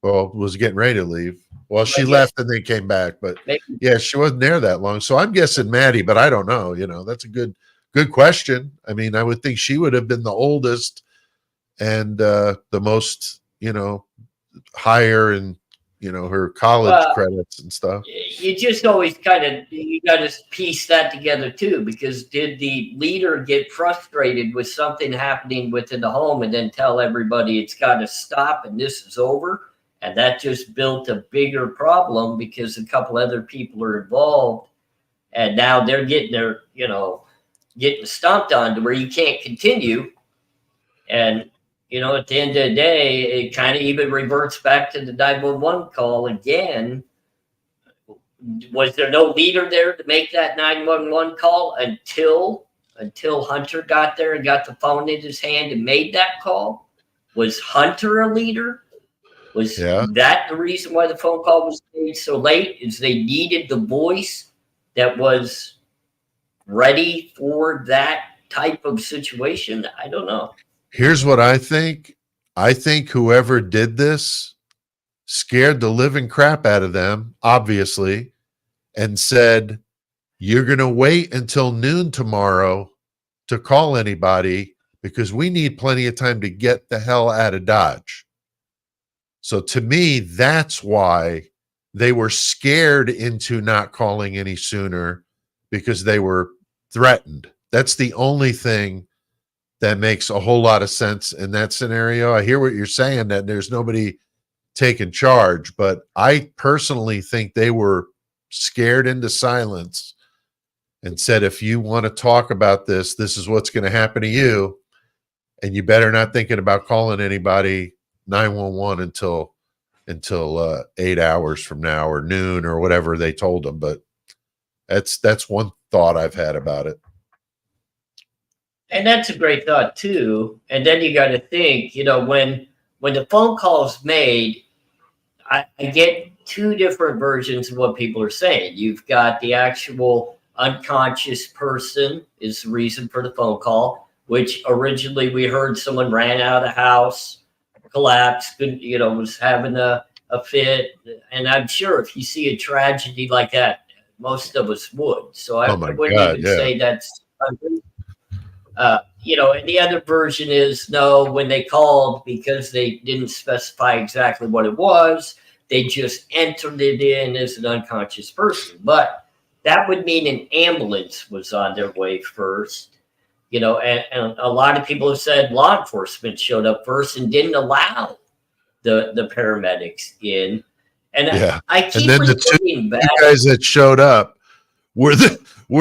Well, was getting ready to leave. Well, I she guess left and then came back, but maybe. yeah, she wasn't there that long. So I'm guessing Maddie, but I don't know. That's a good question. I mean, I would think she would have been the oldest and the most, higher in, her college Well, credits and stuff. you just always you got to piece that together too, because did the leader get frustrated with something happening within the home and then tell everybody it's got to stop and this is over, and that just built a bigger problem because a couple other people are involved, and now they're getting stomped on to where you can't continue. And at the end of the day, it kind of even reverts back to the 911 call again. Was there no leader there to make that 911 call until Hunter got there and got the phone in his hand and made that call? Was Hunter a leader? Was Yeah. that the reason why the phone call was made so late? Is they needed the voice that was ready for that type of situation? I don't know. Here's what I think. I think whoever did this scared the living crap out of them, obviously, and said, "You're going to wait until noon tomorrow to call anybody because we need plenty of time to get the hell out of Dodge." So to me, that's why they were scared into not calling any sooner, because they were threatened. That's the only thing that makes a whole lot of sense in that scenario. I hear what you're saying, that there's nobody taking charge, but I personally think they were scared into silence and said, if you want to talk about this, this is what's going to happen to you. And you better not thinking about calling anybody 911 until 8 hours from now or noon or whatever they told them. But that's one thought I've had about it. And that's a great thought too. And then you got to think, when the phone call is made, I get two different versions of what people are saying. You've got the actual unconscious person is the reason for the phone call, which originally we heard someone ran out of the house, collapsed, was having a fit. And I'm sure if you see a tragedy like that, most of us would. So I wouldn't even say that's and the other version is no, when they called, because they didn't specify exactly what it was, they just entered it in as an unconscious person. But that would mean an ambulance was on their way first, and a lot of people have said law enforcement showed up first and didn't allow the paramedics in. And I keep and then the two guys that showed up were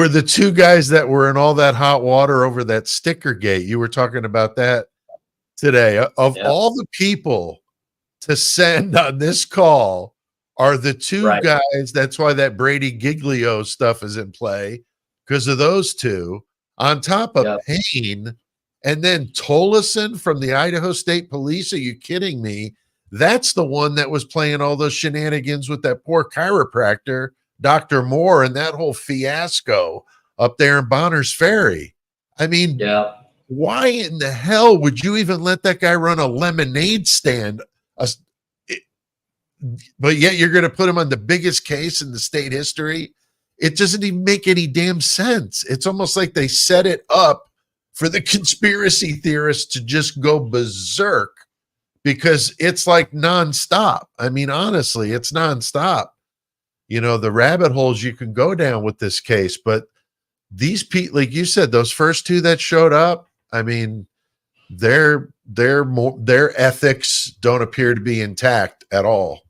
the two guys that were in all that hot water over that sticker gate. You were talking about that today. Of all the people to send on this call are the two guys. That's why that Brady Giglio stuff is in play, because of those two, on top of Payne and then Tolleson from the Idaho State Police. Are you kidding me? That's the one that was playing all those shenanigans with that poor chiropractor, Dr. Moore, and that whole fiasco up there in Bonner's Ferry. I mean, why in the hell would you even let that guy run a lemonade stand? But yet you're going to put him on the biggest case in the state history. It doesn't even make any damn sense. It's almost like they set it up for the conspiracy theorists to just go berserk, because it's like nonstop. I mean, honestly, it's nonstop. The rabbit holes you can go down with this case. But these people, like you said, those first two that showed up, I mean, their ethics don't appear to be intact at all.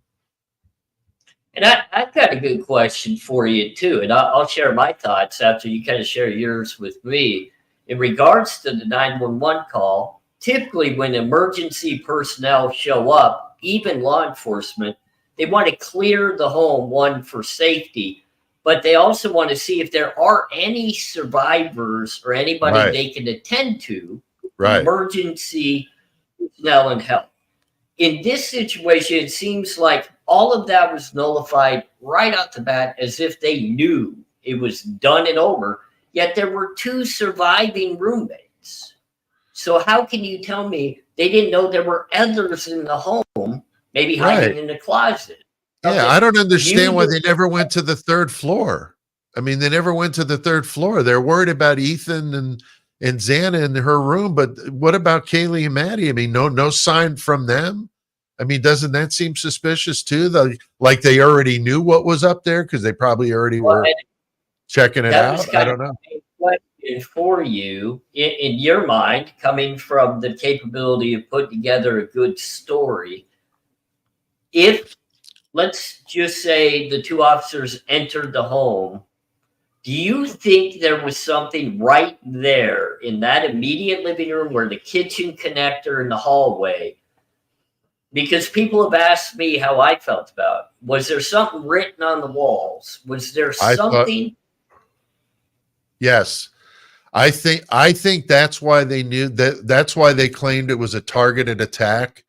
And I've got a good question for you too, and I'll share my thoughts after you kind of share yours with me. In regards to the 911 call, typically when emergency personnel show up, even law enforcement, they want to clear the home, one, for safety, but they also want to see if there are any survivors or anybody they can attend to, emergency personnel and help. In this situation, it seems like all of that was nullified right off the bat, as if they knew it was done and over, yet there were two surviving roommates. So how can you tell me they didn't know there were others in the home, maybe hiding in the closet? Yeah, I don't understand why they never went to the third floor. I mean, they never went to the third floor. They're worried about Ethan and Xana in her room, but what about Kaylee and Maddie? I mean, no sign from them. I mean, doesn't that seem suspicious too? Like they already knew what was up there, because they probably already were checking it out. I don't know. Question for you, in your mind, coming from the capability of putting together a good story, if, let's just say, the two officers entered the home, do you think there was something right there in that immediate living room where the kitchen connector in the hallway? Because people have asked me how I felt about it. Was there something written on the walls? Was there something? Yes. I think that's why they knew that. That's why they claimed it was a targeted attack.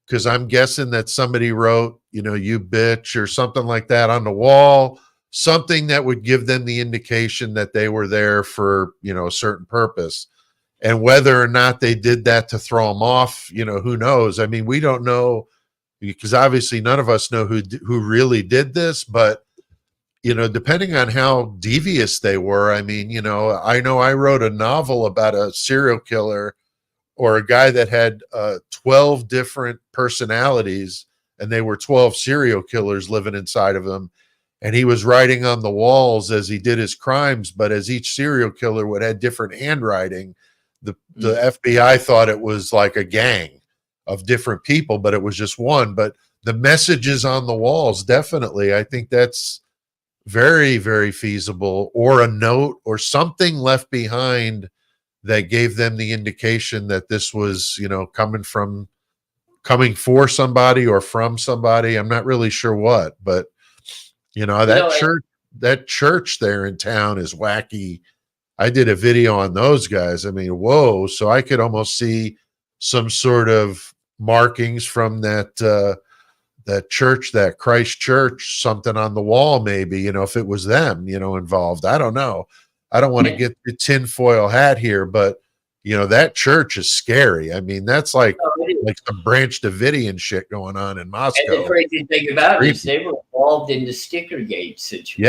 Because I'm guessing that somebody wrote, you bitch or something like that on the wall, something that would give them the indication that they were there for, a certain purpose. And whether or not they did that to throw them off, who knows? I mean, we don't know, because obviously none of us know who really did this, but depending on how devious they were, I mean, I know I wrote a novel about a serial killer or a guy that had 12 different personalities, and they were 12 serial killers living inside of him. And he was writing on the walls as he did his crimes, but as each serial killer would have different handwriting, the FBI thought it was like a gang of different people, but it was just one. But the messages on the walls, definitely, I think that's very, very feasible, or a note or something left behind that gave them the indication that this was, coming for somebody or from somebody. I'm not really sure what, but that church there in town is wacky. I did a video on those guys. I mean, whoa. So I could almost see some sort of markings from that church, that Christ church, something on the wall, maybe, if it was them, involved. I don't know. I don't want to get the tinfoil hat here, but that church is scary. I mean, that's like some Branch Davidian shit going on in Moscow. And the crazy thing about it is they were involved in the Stickergate situation.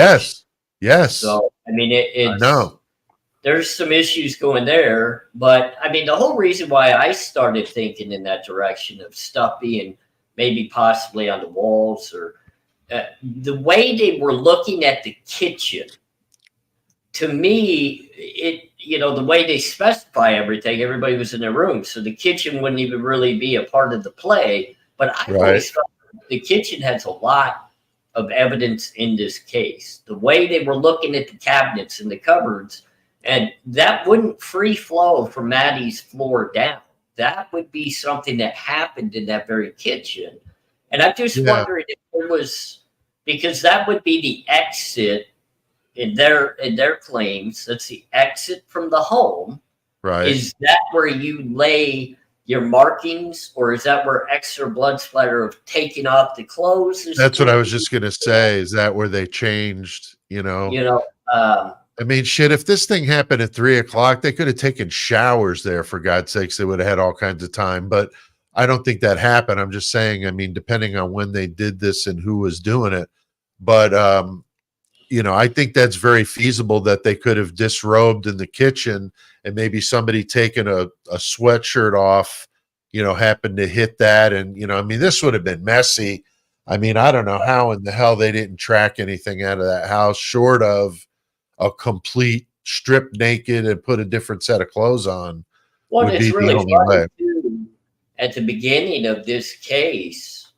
Yes. So I mean, it's no. There's some issues going there, but I mean, the whole reason why I started thinking in that direction of stuff being maybe possibly on the walls, or the way they were looking at the kitchen, to me, the way they specify everything, everybody was in their room, so the kitchen wouldn't even really be a part of the play. But I always thought the kitchen has a lot of evidence in this case. The way they were looking at the cabinets and the cupboards, and that wouldn't free flow from Maddie's floor down. That would be something that happened in that very kitchen. And I'm just wondering if there was, because that would be the exit in their claims. That's the exit from the home. Right. Is that where you lay your markings, or is that where extra blood splatter of taking off the clothes? That's what I was just going to say. Is that where they changed, I mean, shit, if this thing happened at 3:00, they could have taken showers there, for God's sakes. They would have had all kinds of time, but I don't think that happened. I'm just saying, I mean, depending on when they did this and who was doing it. But, I think that's very feasible that they could have disrobed in the kitchen, and maybe somebody taking a sweatshirt off, happened to hit that. And, I mean, this would have been messy. I mean, I don't know how in the hell they didn't track anything out of that house, short of a complete strip naked and put a different set of clothes on. Well, it's really funny too. At the beginning of this case,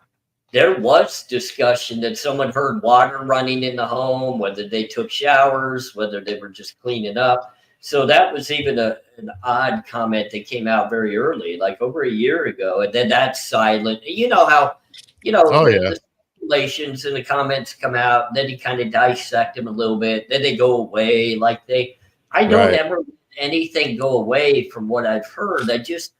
there was discussion that someone heard water running in the home, whether they took showers, whether they were just cleaning up. So that was even an odd comment that came out very early, like over a year ago. And then that's silent. You know how, the speculations and the comments come out, then you kind of dissect them a little bit, then they go away. I don't ever let anything go away from what I've heard. I just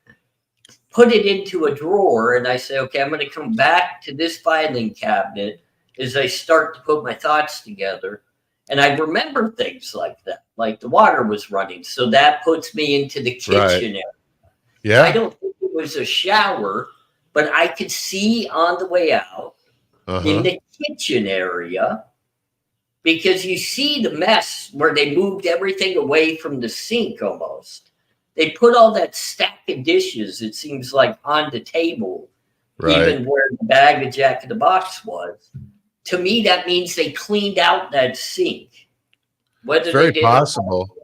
put it into a drawer and I say, okay, I'm going to come back to this filing cabinet as I start to put my thoughts together. And I remember things like that, like the water was running. So that puts me into the kitchen area. Yeah. I don't think it was a shower, but I could see on the way out in the kitchen area, because you see the mess where they moved everything away from the sink almost. They put all that stack of dishes, it seems like, on the table, even where the bag of Jack in the Box was. To me, that means they cleaned out that sink. It's very possible.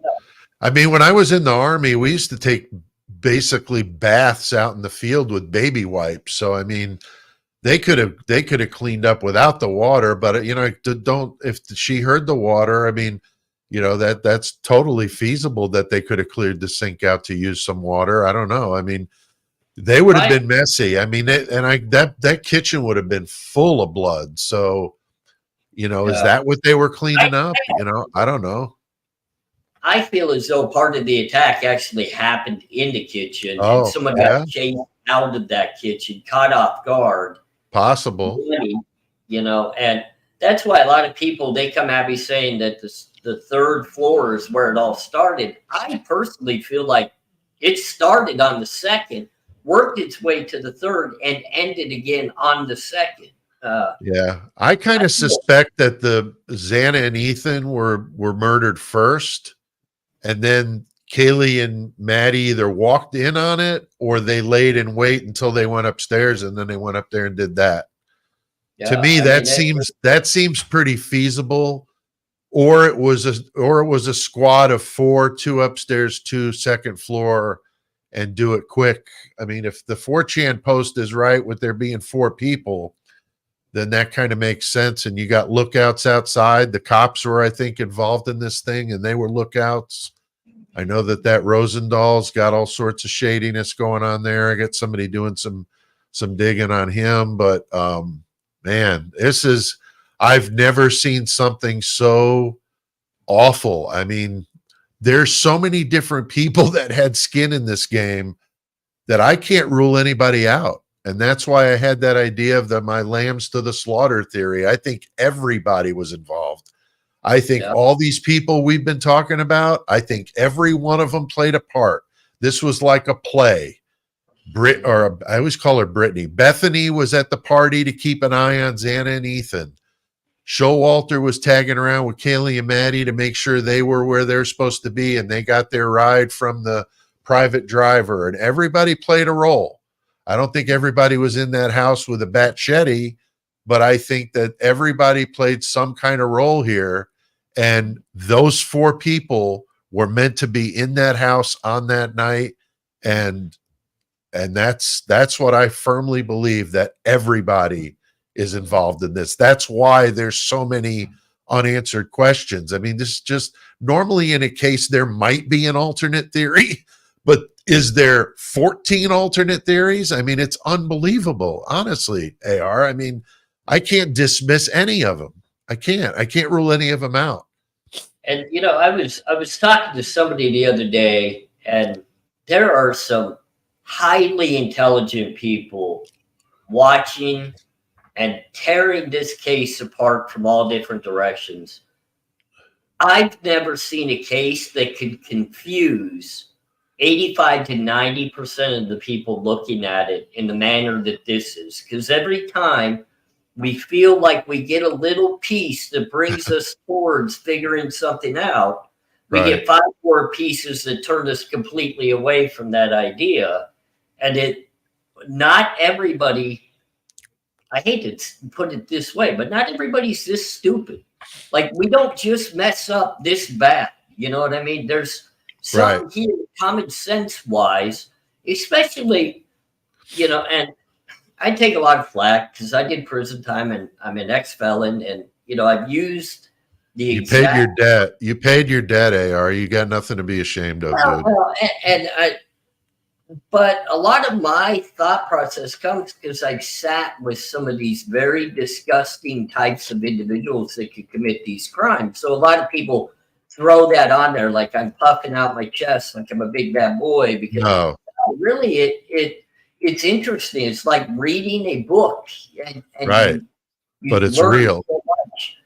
I mean, when I was in the Army, we used to take basically baths out in the field with baby wipes. So, I mean, they could have cleaned up without the water, but if she heard the water, I mean, that's totally feasible that they could have cleared the sink out to use some water. I don't know. I mean, they would have been messy. I mean, that kitchen would have been full of blood. So, is that what they were cleaning up? I don't know. I feel as though part of the attack actually happened in the kitchen, and Oh, someone yeah, got chased out of that kitchen, caught off guard, possible. running, and that's why a lot of people, they come at me saying that the third floor is where it all started. I personally feel like it started on the second, worked its way to the third, and ended again on the second. Yeah, I kind I of feel, suspect that the Xana and Ethan were murdered first, and then Kaylee and Maddie either walked in on it or they laid in wait until they went upstairs, and then they went up there and did that. To yeah, me, I mean, that seems pretty feasible. Or it was a squad of four, two upstairs, two second floor, and do it quick. I mean, if the 4chan post is right with there being four people, then that kind of makes sense. And you got lookouts outside. The cops were, I think, involved in this thing, and they were lookouts. I know that Rosendaal's got all sorts of shadiness going on there. I got somebody doing some digging on him, but man, I've never seen something so awful. I mean, there's so many different people that had skin in this game that I can't rule anybody out. And that's why I had that idea of my lambs to the slaughter theory. I think everybody was involved. I think yeah, all these people we've been talking about, I think every one of them played a part. This was like a play. I always call her Brittany. Bethany was at the party to keep an eye on Xana and Ethan. Showalter was tagging around with Kaylee and Maddie to make sure they were where they're supposed to be, and they got their ride from the private driver, and everybody played a role. I don't think everybody was in that house with a batchety, but I think that everybody played some kind of role here, and those four people were meant to be in that house on that night, and that's what I firmly believe, that everybody is involved in this. That's why there's so many unanswered questions. I mean, this is just normally in a case there might be an alternate theory, but is there 14 alternate theories? I mean, it's unbelievable, honestly, AR. I mean, I can't dismiss any of them. I can't rule any of them out. and I was talking to somebody the other day, and there are some highly intelligent people watching and tearing this case apart from all different directions. I've never seen a case that could confuse 85 to 90% of the people looking at it in the manner that this is. Because every time we feel like we get a little piece that brings us towards figuring something out, we Right. get five more pieces that turn us completely away from that idea. And not everybody, I hate to put it this way, but not everybody's this stupid. Like, we don't just mess up this bad. You know what I mean? There's Right. something here, common sense wise, especially, and I take a lot of flack because I did prison time and I'm an ex-felon, and I've used the You paid your exact debt. You paid your debt, AR. You got nothing to be ashamed of, dude. but a lot of my thought process comes because I've sat with some of these very disgusting types of individuals that could commit these crimes. So a lot of people throw that on there, like I'm puffing out my chest, like I'm a big bad boy, because No. really it's interesting. It's like reading a book, and Right. you But it's learn real. so much.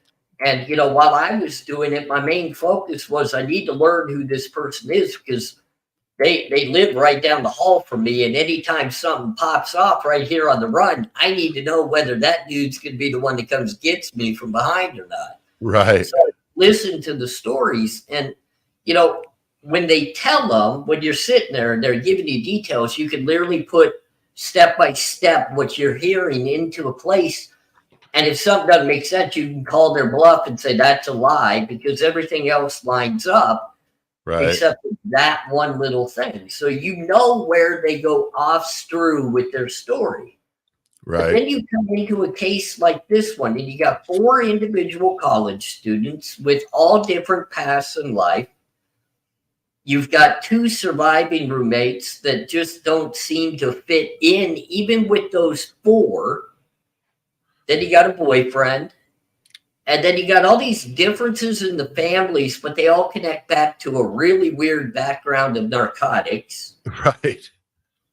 And while I was doing it, my main focus was I need to learn who this person is, because they live right down the hall from me, and anytime something pops off right here on the run, I need to know whether that dude's going to be the one that comes gets me from behind or not. Right. So listen to the stories, and when they tell them, when you're sitting there and they're giving you details, you can literally put step by step what you're hearing into a place. And if something doesn't make sense, you can call their bluff and say that's a lie, because everything else lines up Right. except that one little thing. So where they go off strew with their story. But Right. then you come into a case like this one, and you got four individual college students with all different paths in life. You've got two surviving roommates that just don't seem to fit in, even with those four. Then you got a boyfriend. And then you got all these differences in the families, but they all connect back to a really weird background of narcotics. Right.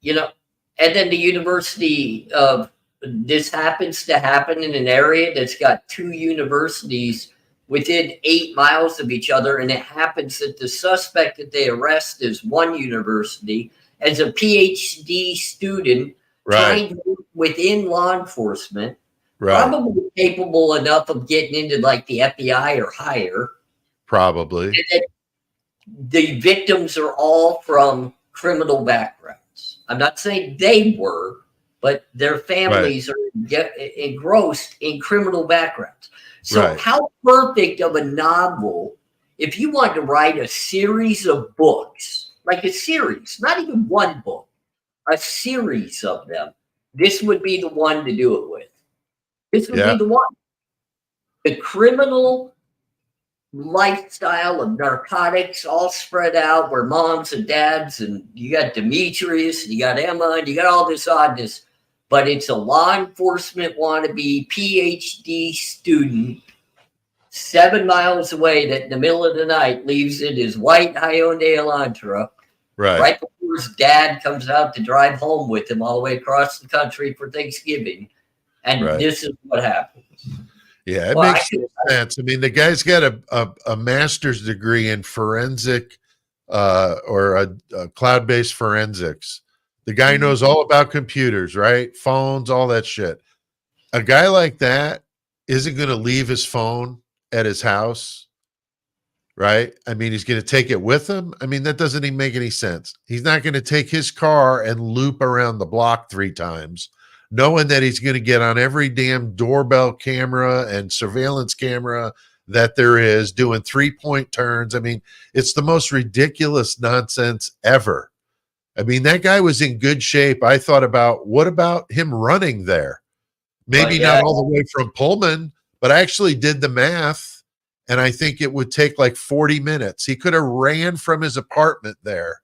You know, and then the University of this happens to happen in an area that's got two universities within 8 miles of each other, and it happens that the suspect that they arrest is one university as a PhD student Right. trying to work within law enforcement, Right. probably capable enough of getting into like the FBI or higher. Probably. And then the victims are all from criminal backgrounds. I'm not saying they were, but their families are engrossed in criminal backgrounds. So how perfect of a novel, if you want to write a series of books, like a series, not even one book, a series of them, this would be the one to do it with. This would be the one. The criminal lifestyle of narcotics all spread out where moms and dads, and you got Demetrius, and you got Emma, and you got all this oddness, but it's a law enforcement wannabe PhD student 7 miles away that in the middle of the night leaves in his white Hyundai Elantra right before his dad comes out to drive home with him all the way across the country for Thanksgiving. And this is what happens. Yeah, it makes sense. I mean, the guy's got a master's degree in forensic or a cloud-based forensics. The guy knows all about computers, right? Phones, all that shit. A guy like that isn't going to leave his phone at his house, right? I mean, he's going to take it with him. I mean, that doesn't even make any sense. He's not going to take his car and loop around the block 3 times, knowing that he's going to get on every damn doorbell camera and surveillance camera that there is, doing 3-point turns. I mean, it's the most ridiculous nonsense ever. I mean, that guy was in good shape. I thought about, what about him running there? Maybe not all the way from Pullman, but I actually did the math, and I think it would take like 40 minutes. He could have ran from his apartment there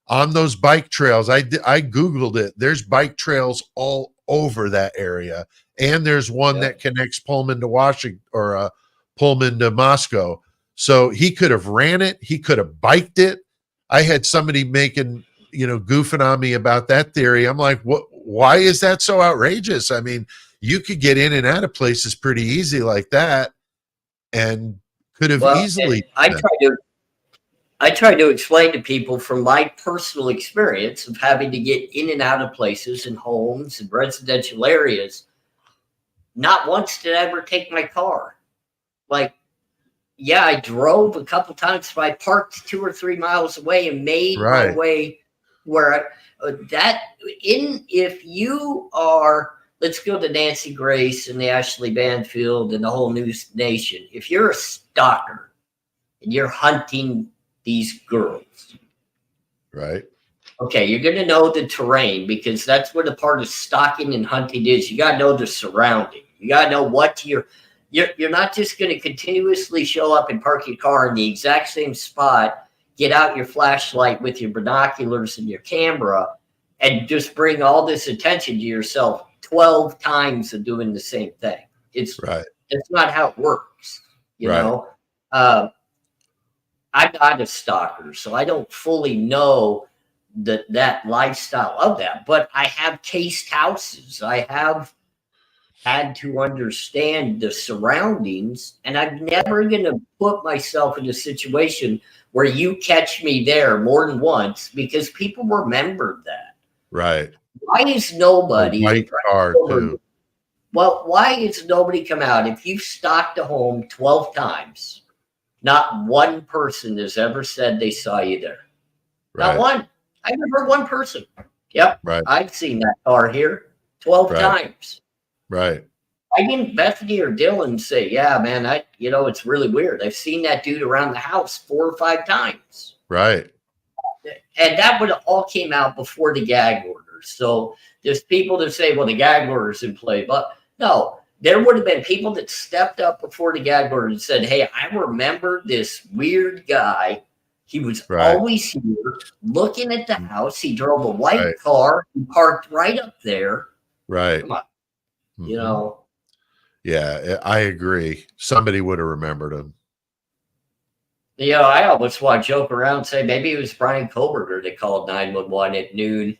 on those bike trails. I Googled it. There's bike trails all over that area. And there's one that connects Pullman to Washington, or Pullman to Moscow. So he could have ran it. He could have biked it. I had somebody making, goofing on me about that theory. I'm like, what? Why is that so outrageous? I mean, you could get in and out of places pretty easy like that, and could have easily. I try to explain to people from my personal experience of having to get in and out of places and homes and residential areas. Not once did I ever take my car. Like, yeah, I drove a couple times, but I parked 2 or 3 miles away and made my way where if you are, let's go to Nancy Grace and the Ashley Banfield and the whole News Nation. If you're a stalker and you're hunting these girls, right? Okay, you're going to know the terrain, because that's what a part of stalking and hunting is. You got to know the surrounding. You got to know what you're not just going to continuously show up and park your car in the exact same spot, get out your flashlight with your binoculars and your camera, and just bring all this attention to yourself 12 times of doing the same thing. It's not how it works, you know. I'm not a stalker, so I don't fully know that lifestyle of that. But I have cased houses. I have had to understand the surroundings, and I'm never going to put myself in a situation where you catch me there more than once, because people remember that. Right. Why is nobody? White car too. Well, why is nobody come out? If you've stalked a home 12 times, not one person has ever said they saw you there. Not one. I never heard one person. Yep. Right. I've seen that car here 12 times. Right. I didn't Bethany or Dylan say, yeah, man, it's really weird. I've seen that dude around the house 4 or 5 times. Right. And that would have all came out before the gag orders. So there's people that say, well, the gag order's in play. But no, there would have been people that stepped up before the gag order and said, hey, I remember this weird guy. He was always here looking at the house. He drove a white car. He parked right up there. Right. Come on. Yeah, I agree. Somebody would have remembered him. You know, I almost want to joke around and say maybe it was Brian Koberger that called 911 at noon.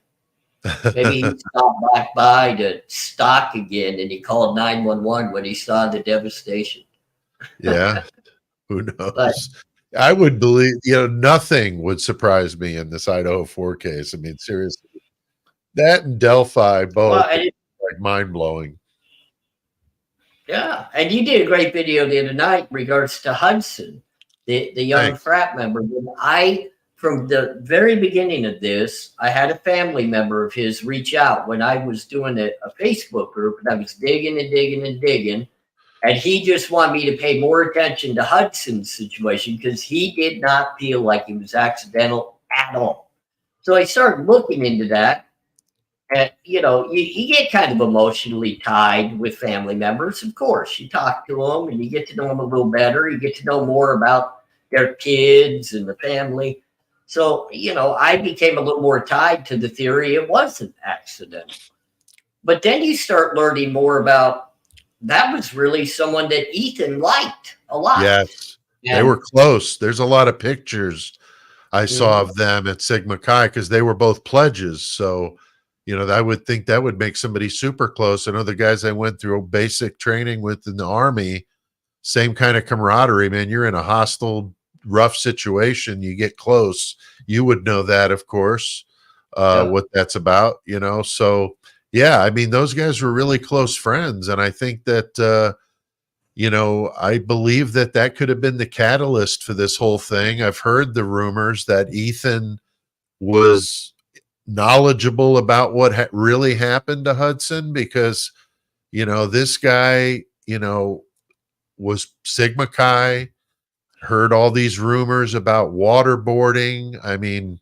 Maybe he stopped back by to stock again and he called 911 when he saw the devastation. Yeah, who But knows? I would believe, nothing would surprise me in this Idaho 4 case. I mean, seriously, that and Delphi both well, and like mind blowing. yeah, and you did a great video the other night in regards to Hudson, the young Thanks. frat member. From the very beginning of this, I had a family member of his reach out when I was doing a Facebook group, and I was digging and digging and digging, and he just wanted me to pay more attention to Hudson's situation because he did not feel like it was accidental at all. So I started looking into that. And you get kind of emotionally tied with family members. Of course, you talk to them and you get to know them a little better. You get to know more about their kids and the family. So, I became a little more tied to the theory it wasn't accidental. But then you start learning more about that was really someone that Ethan liked a lot. Yes, they And were close. There's a lot of pictures I saw Mhm. of them at Sigma Chi because they were both pledges. So, I would think that would make somebody super close. I know the guys I went through basic training with in the Army, same kind of camaraderie, man. You're in a hostile, rough situation. You get close. You would know that, of course, Yeah. what that's about, So, yeah, I mean, those guys were really close friends. And I think that, I believe that could have been the catalyst for this whole thing. I've heard the rumors that Ethan was knowledgeable about what really happened to Hudson because, this guy, was Sigma Chi, heard all these rumors about waterboarding. I mean,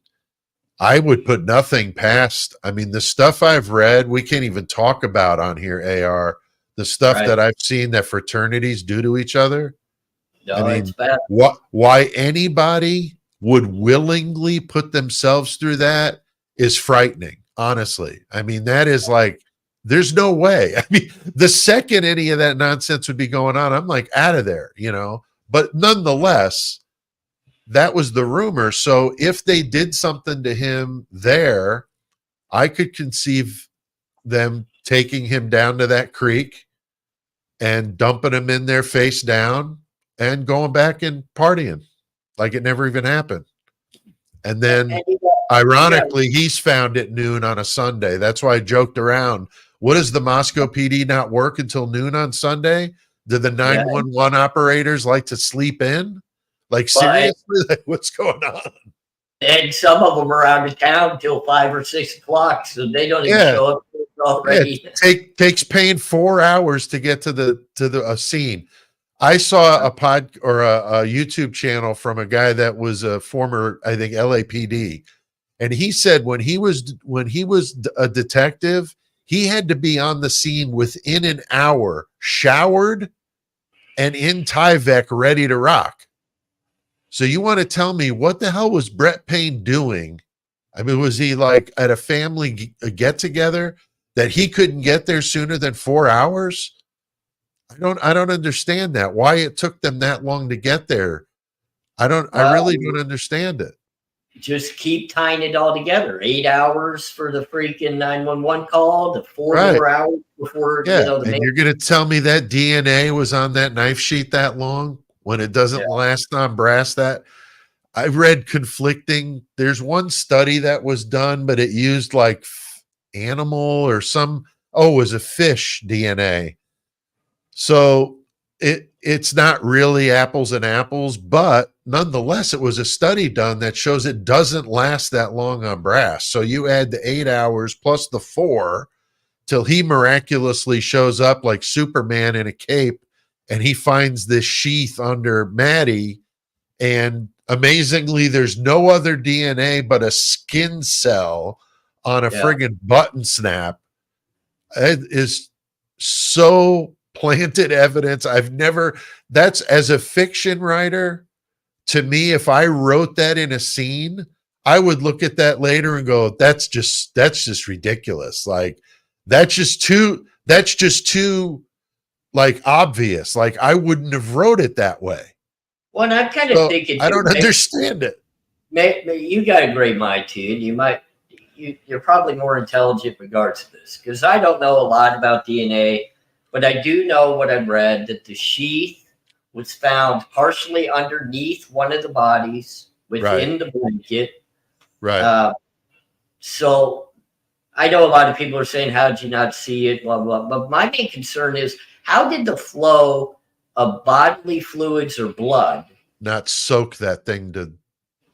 I would put nothing past. I mean, the stuff I've read, we can't even talk about on here, AR. The stuff Right. that I've seen that fraternities do to each other. I No, it's mean, bad. why anybody would willingly put themselves through that is frightening, honestly. I mean, that is like, there's no way. I mean, the second any of that nonsense would be going on, I'm like out of there, But nonetheless, that was the rumor. So if they did something to him there, I could conceive them taking him down to that creek and dumping him in there face down and going back and partying like it never even happened. And then And you got ironically, he's found at noon on a Sunday. That's why I joked around. What does the Moscow PD not work until noon on Sunday? Do the yeah. 911 operators like to sleep in? Like, But seriously? Like, what's going on? and some of them are out of town till 5 or 6 o'clock, so they don't even Yeah. show up till it's already. Takes paying 4 hours to get to the scene. I saw a pod or a YouTube channel from a guy that was a former, I think, LAPD, and he said when he was a detective, he had to be on the scene within an hour, showered and in Tyvek, ready to rock. So you want to tell me what the hell was Brett Payne doing? I mean, was he like at a family get together that he couldn't get there sooner than 4 hours? I don't understand that. Why it took them that long to get there. I Well, really don't understand it. just keep tying it all together. 8 hours for the freaking 911 call, the four Right. more hours before Yeah. the And main. you're going to tell me that DNA was on that knife sheet that long when it doesn't last on brass that I've read conflicting. There's one study that was done, but it used like animal or it was a fish DNA. So it's not really apples and apples, but nonetheless, it was a study done that shows it doesn't last that long on brass. So you add the 8 hours plus the 4 till he miraculously shows up like Superman in a cape and he finds this sheath under Maddie. And amazingly, there's no other DNA but a skin cell on a friggin' button snap. It is so planted evidence. That's as a fiction writer, to me, if I wrote that in a scene, I would look at that later and go, that's just ridiculous. Like, that's just too like obvious. Like I wouldn't have wrote it that way. Well, and I'm kind of So thinking, I don't understand it. you got a great mind too, and you're probably more intelligent in regards to this, because I don't know a lot about DNA, but I do know what I've read, that the sheath was found partially underneath one of the bodies Right. within the blanket. Right. So I know a lot of people are saying, how did you not see it, blah, blah. But my main concern is, how did the flow of bodily fluids or blood Not soak that thing to,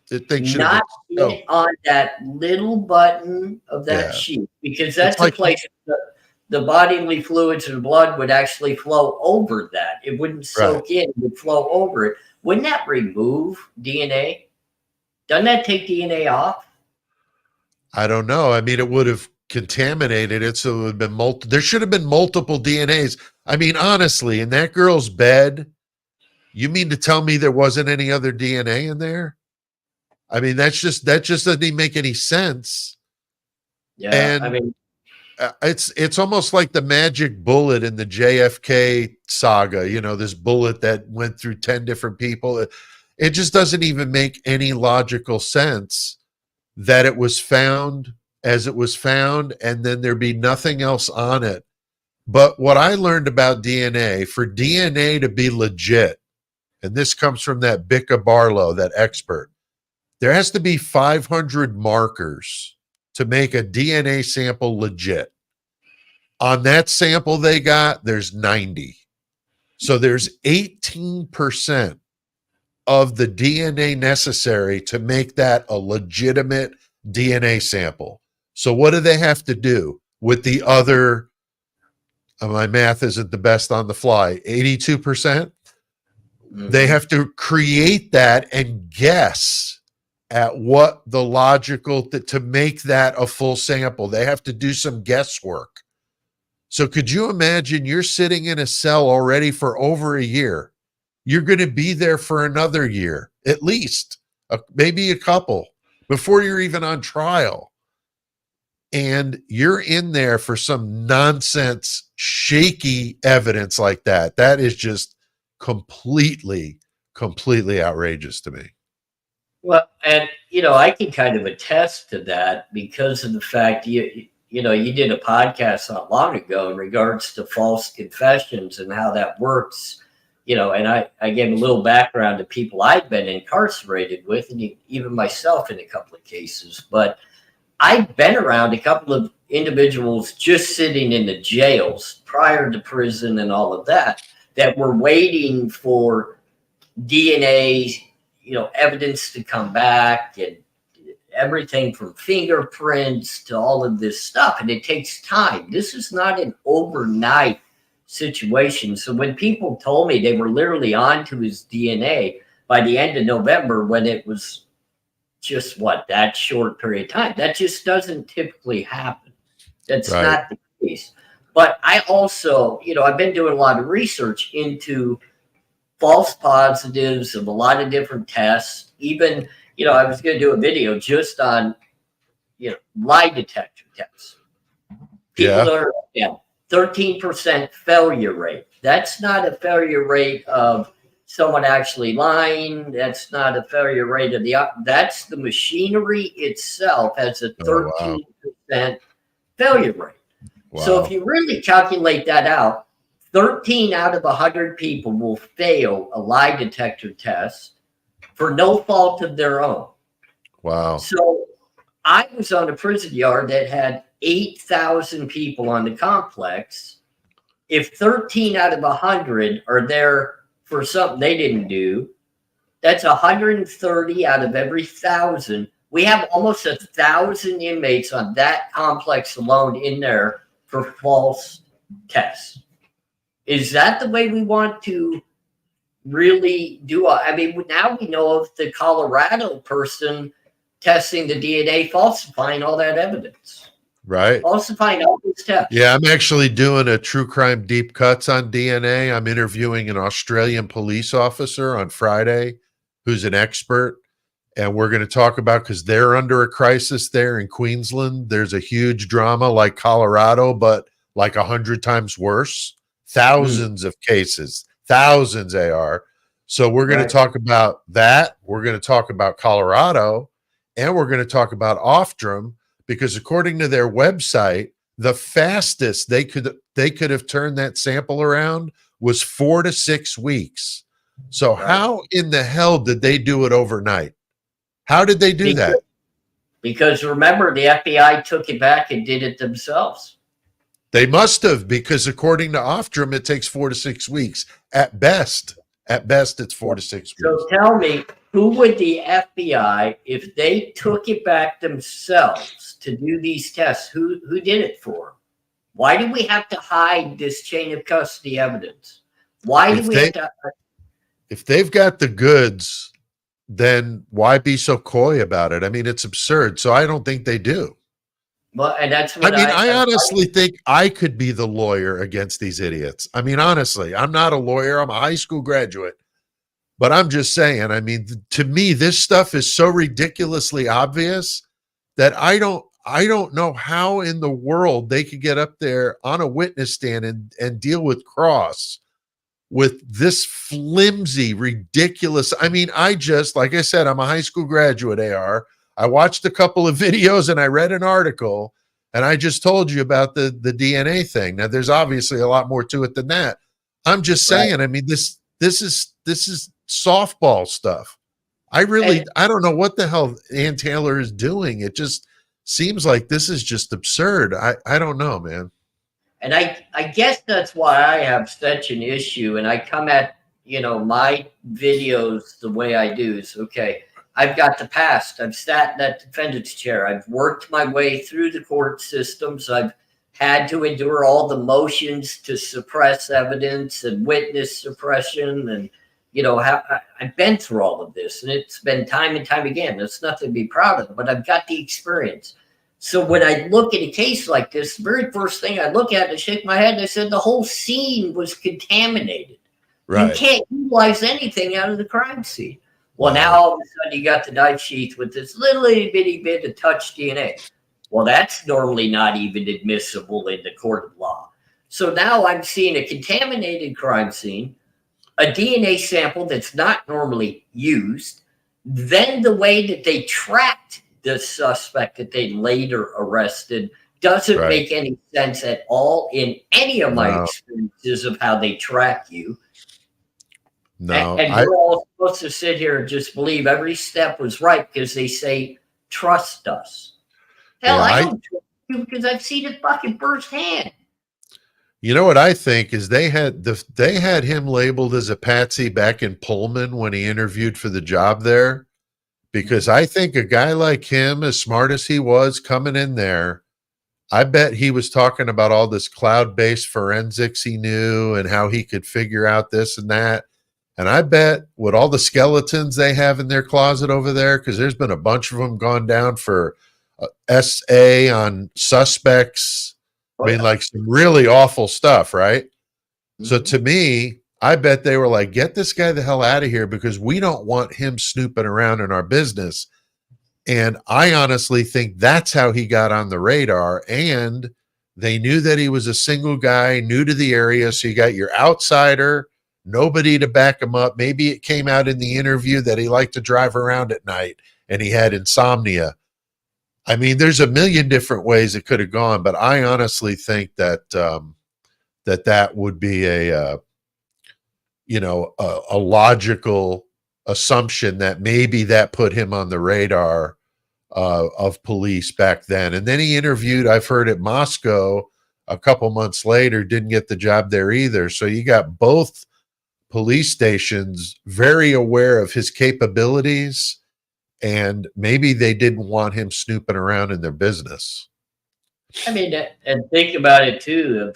the thing should have not been soaked. hit on that little button of that Yeah. sheet? Because It's that's a like, place the bodily fluids and blood would actually flow over that. It wouldn't right. soak in, it would flow over it. Wouldn't that remove DNA? Doesn't that take DNA off? I don't know. I mean, it would have contaminated it, so it would have been there should have been multiple DNAs. I mean, honestly, in that girl's bed, you mean to tell me there wasn't any other DNA in there? I mean, that just doesn't even make any sense. Yeah, And I mean, it's almost like the magic bullet in the JFK saga, you know, this bullet that went through 10 different people. It just doesn't even make any logical sense that it was found as it was found, and then there be nothing else on it. But what I learned about DNA, for DNA to be legit, and this comes from that Bicca Barlow, that expert, there has to be 500 markers to make a DNA sample legit. On that sample they got, there's 90. So there's 18% of the DNA necessary to make that a legitimate DNA sample. So what do they have to do with the other, my math isn't the best on the fly, 82%? They have to create that and guess at what the logical, to make that a full sample. They have to do some guesswork. So could you imagine, you're sitting in a cell already for over a year. You're going to be there for another year, at least, maybe a couple, before you're even on trial. And you're in there for some nonsense, shaky evidence like that. That is just completely outrageous to me. well, and I can kind of attest to that because of the fact you did a podcast not long ago in regards to false confessions and how that works. And I gave a little background to people I've been incarcerated with, and even myself in a couple of cases. But I've been around a couple of individuals just sitting in the jails prior to prison and all of that were waiting for DNA, evidence to come back, and everything from fingerprints to all of this stuff. And it takes time. This is not an overnight situation. So when people told me they were literally onto his DNA by the end of November, when it was just that short period of time, that just doesn't typically happen. That's Right. not the case. But I also, I've been doing a lot of research into false positives of a lot of different tests. Even, I was going to do a video just on, lie detector tests. People are 13% failure rate. That's not a failure rate of someone actually lying. That's not a failure rate of that's the machinery itself has a 13% failure rate. Wow. So if you really calculate that out, 13 out of 100 people will fail a lie detector test for no fault of their own. Wow. So I was on a prison yard that had 8,000 people on the complex. If 13 out of 100 are there for something they didn't do, that's 130 out of every 1,000. We have almost 1,000 inmates on that complex alone in there for false tests. Is that the way we want to really do? I mean, now we know of the Colorado person testing the DNA, falsifying all that evidence. Right. Falsifying all these tests. Yeah, I'm actually doing a true crime deep cuts on DNA. I'm interviewing an Australian police officer on Friday who's an expert. And we're going to talk about, because they're under a crisis there in Queensland. There's a huge drama like Colorado, but like 100 times worse. thousands of cases, thousands AR. So we're going to talk about that. We're going to talk about Colorado, and we're going to talk about Off-Drum, because according to their website, the fastest they could have turned that sample around was 4 to 6 weeks. So how in the hell did they do it overnight? How did they do that? Because remember, the FBI took it back and did it themselves. They must have, because according to Off-Drum, it takes 4 to 6 weeks at best. At best, it's 4 to 6 weeks. So tell me, who would the FBI, if they took it back themselves to do these tests, who did it for? Why do we have to hide this chain of custody evidence? Why do we have to? If they've got the goods, then why be so coy about it? I mean, it's absurd. So I don't think they do. Well, and that's what I honestly think I could be the lawyer against these idiots. I mean, honestly, I'm not a lawyer. I'm a high school graduate. But I'm just saying, I mean, to me, this stuff is so ridiculously obvious that I don't know how in the world they could get up there on a witness stand and deal with Cross with this flimsy, ridiculous. I mean, like I said, I'm a high school graduate, AR. I watched a couple of videos and I read an article, and I just told you about the DNA thing. Now, there's obviously a lot more to it than that. I'm just saying, I mean, this is softball stuff. I don't know what the hell Ann Taylor is doing. It just seems like this is just absurd. I don't know, man. And I guess that's why I have such an issue, and I come at, my videos the way I do is, okay, I've got the past. I've sat in that defendant's chair. I've worked my way through the court systems. I've had to endure all the motions to suppress evidence and witness suppression. And, I've been through all of this, and it's been time and time again. It's nothing to be proud of, but I've got the experience. So when I look at a case like this, the very first thing I look at is shake my head. I said, the whole scene was contaminated. Right. You can't utilize anything out of the crime scene. Well, now all of a sudden you got the knife sheath with this little bitty bit of touch DNA. Well, that's normally not even admissible in the court of law. So now I'm seeing a contaminated crime scene, a DNA sample that's not normally used, then the way that they tracked the suspect that they later arrested doesn't make any sense at all in any of my experiences of how they track you. No, and we're all supposed to sit here and just believe every step was right because they say, trust us. Hell, I don't trust you because I've seen it fucking firsthand. You know what I think is they had him labeled as a patsy back in Pullman when he interviewed for the job there, because I think a guy like him, as smart as he was coming in there, I bet he was talking about all this cloud-based forensics he knew and how he could figure out this and that. And I bet with all the skeletons they have in their closet over there, because there's been a bunch of them gone down for SA on suspects. I mean, like some really awful stuff, right? Mm-hmm. So to me, I bet they were like, get this guy the hell out of here because we don't want him snooping around in our business. And I honestly think that's how he got on the radar. And they knew that he was a single guy, new to the area. So you got your outsider, nobody to back him up. Maybe it came out in the interview that he liked to drive around at night and he had insomnia. I mean, there's a million different ways it could have gone, but I honestly think that that would be a logical assumption that maybe that put him on the radar of police back then. And then he interviewed, I've heard, at Moscow a couple months later, didn't get the job there either. So you got both police stations very aware of his capabilities, and maybe they didn't want him snooping around in their business. I mean, and think about it too,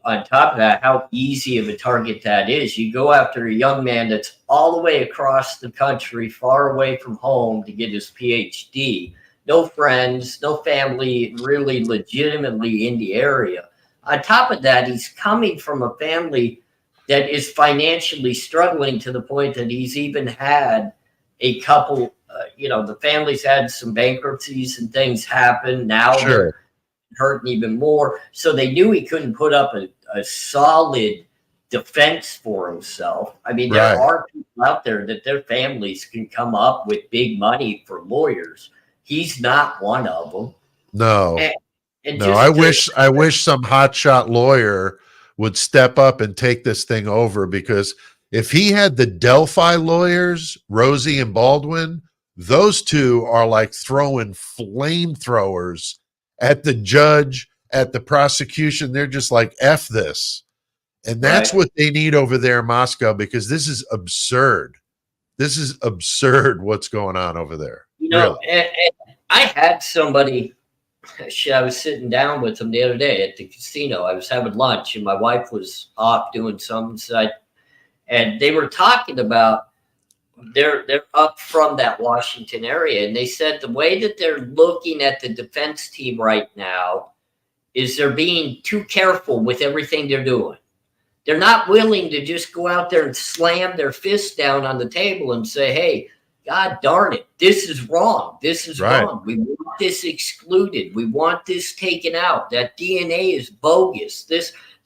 on top of that, how easy of a target that is. You go after a young man that's all the way across the country, far away from home to get his PhD, no friends, no family, really legitimately in the area. On top of that, he's coming from a family that is financially struggling to the point that he's even had a couple, the family's had some bankruptcies and things happen. Now they're hurting even more. So they knew he couldn't put up a a solid defense for himself. I mean, there Right. are people out there that their families can come up with big money for lawyers. He's not one of them. No. And No, I wish some hotshot lawyer would step up and take this thing over, because if he had the Delphi lawyers, Rosie and Baldwin, those two are like throwing flamethrowers at the judge, at the prosecution. They're just like, F this. And that's what they need over there in Moscow, because this is absurd. This is absurd what's going on over there. You know, really. and I had somebody, I was sitting down with them the other day at the casino. I was having lunch and my wife was off doing something. And they were talking about, they're up from that Washington area. And they said the way that they're looking at the defense team right now is they're being too careful with everything they're doing. They're not willing to just go out there and slam their fist down on the table and say, hey, God darn it, this is wrong. This is wrong. We want this excluded. We want this taken out. That DNA is bogus.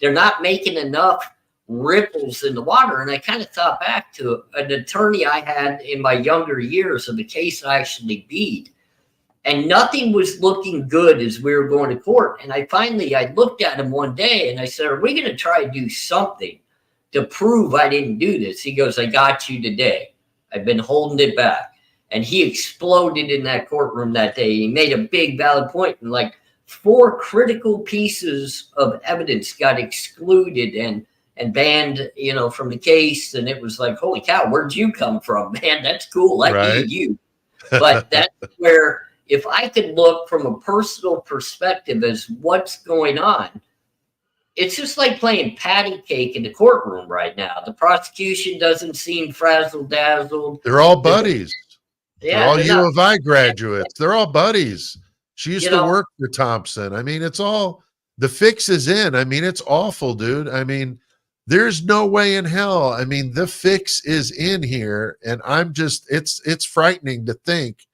They're not making enough ripples in the water. And I kind of thought back to an attorney I had in my younger years of the case I actually beat. And nothing was looking good as we were going to court. And I looked at him one day and I said, are we going to try to do something to prove I didn't do this? He goes, I got you today. I've been holding it back. And he exploded in that courtroom that day. He made a big valid point. And like 4 critical pieces of evidence got excluded and banned, from the case. And it was like, holy cow, where'd you come from, man? That's cool. I need you. But that's where, if I could look from a personal perspective as what's going on, it's just like playing patty cake in the courtroom right now. The prosecution doesn't seem frazzle-dazzled. They're all buddies. Yeah, they're all U of I graduates. They're all buddies. She used to work for Thompson. I mean, it's all, the fix is in. I mean, it's awful, dude. I mean, there's no way in hell. I mean, the fix is in here. And I'm just, it's frightening to think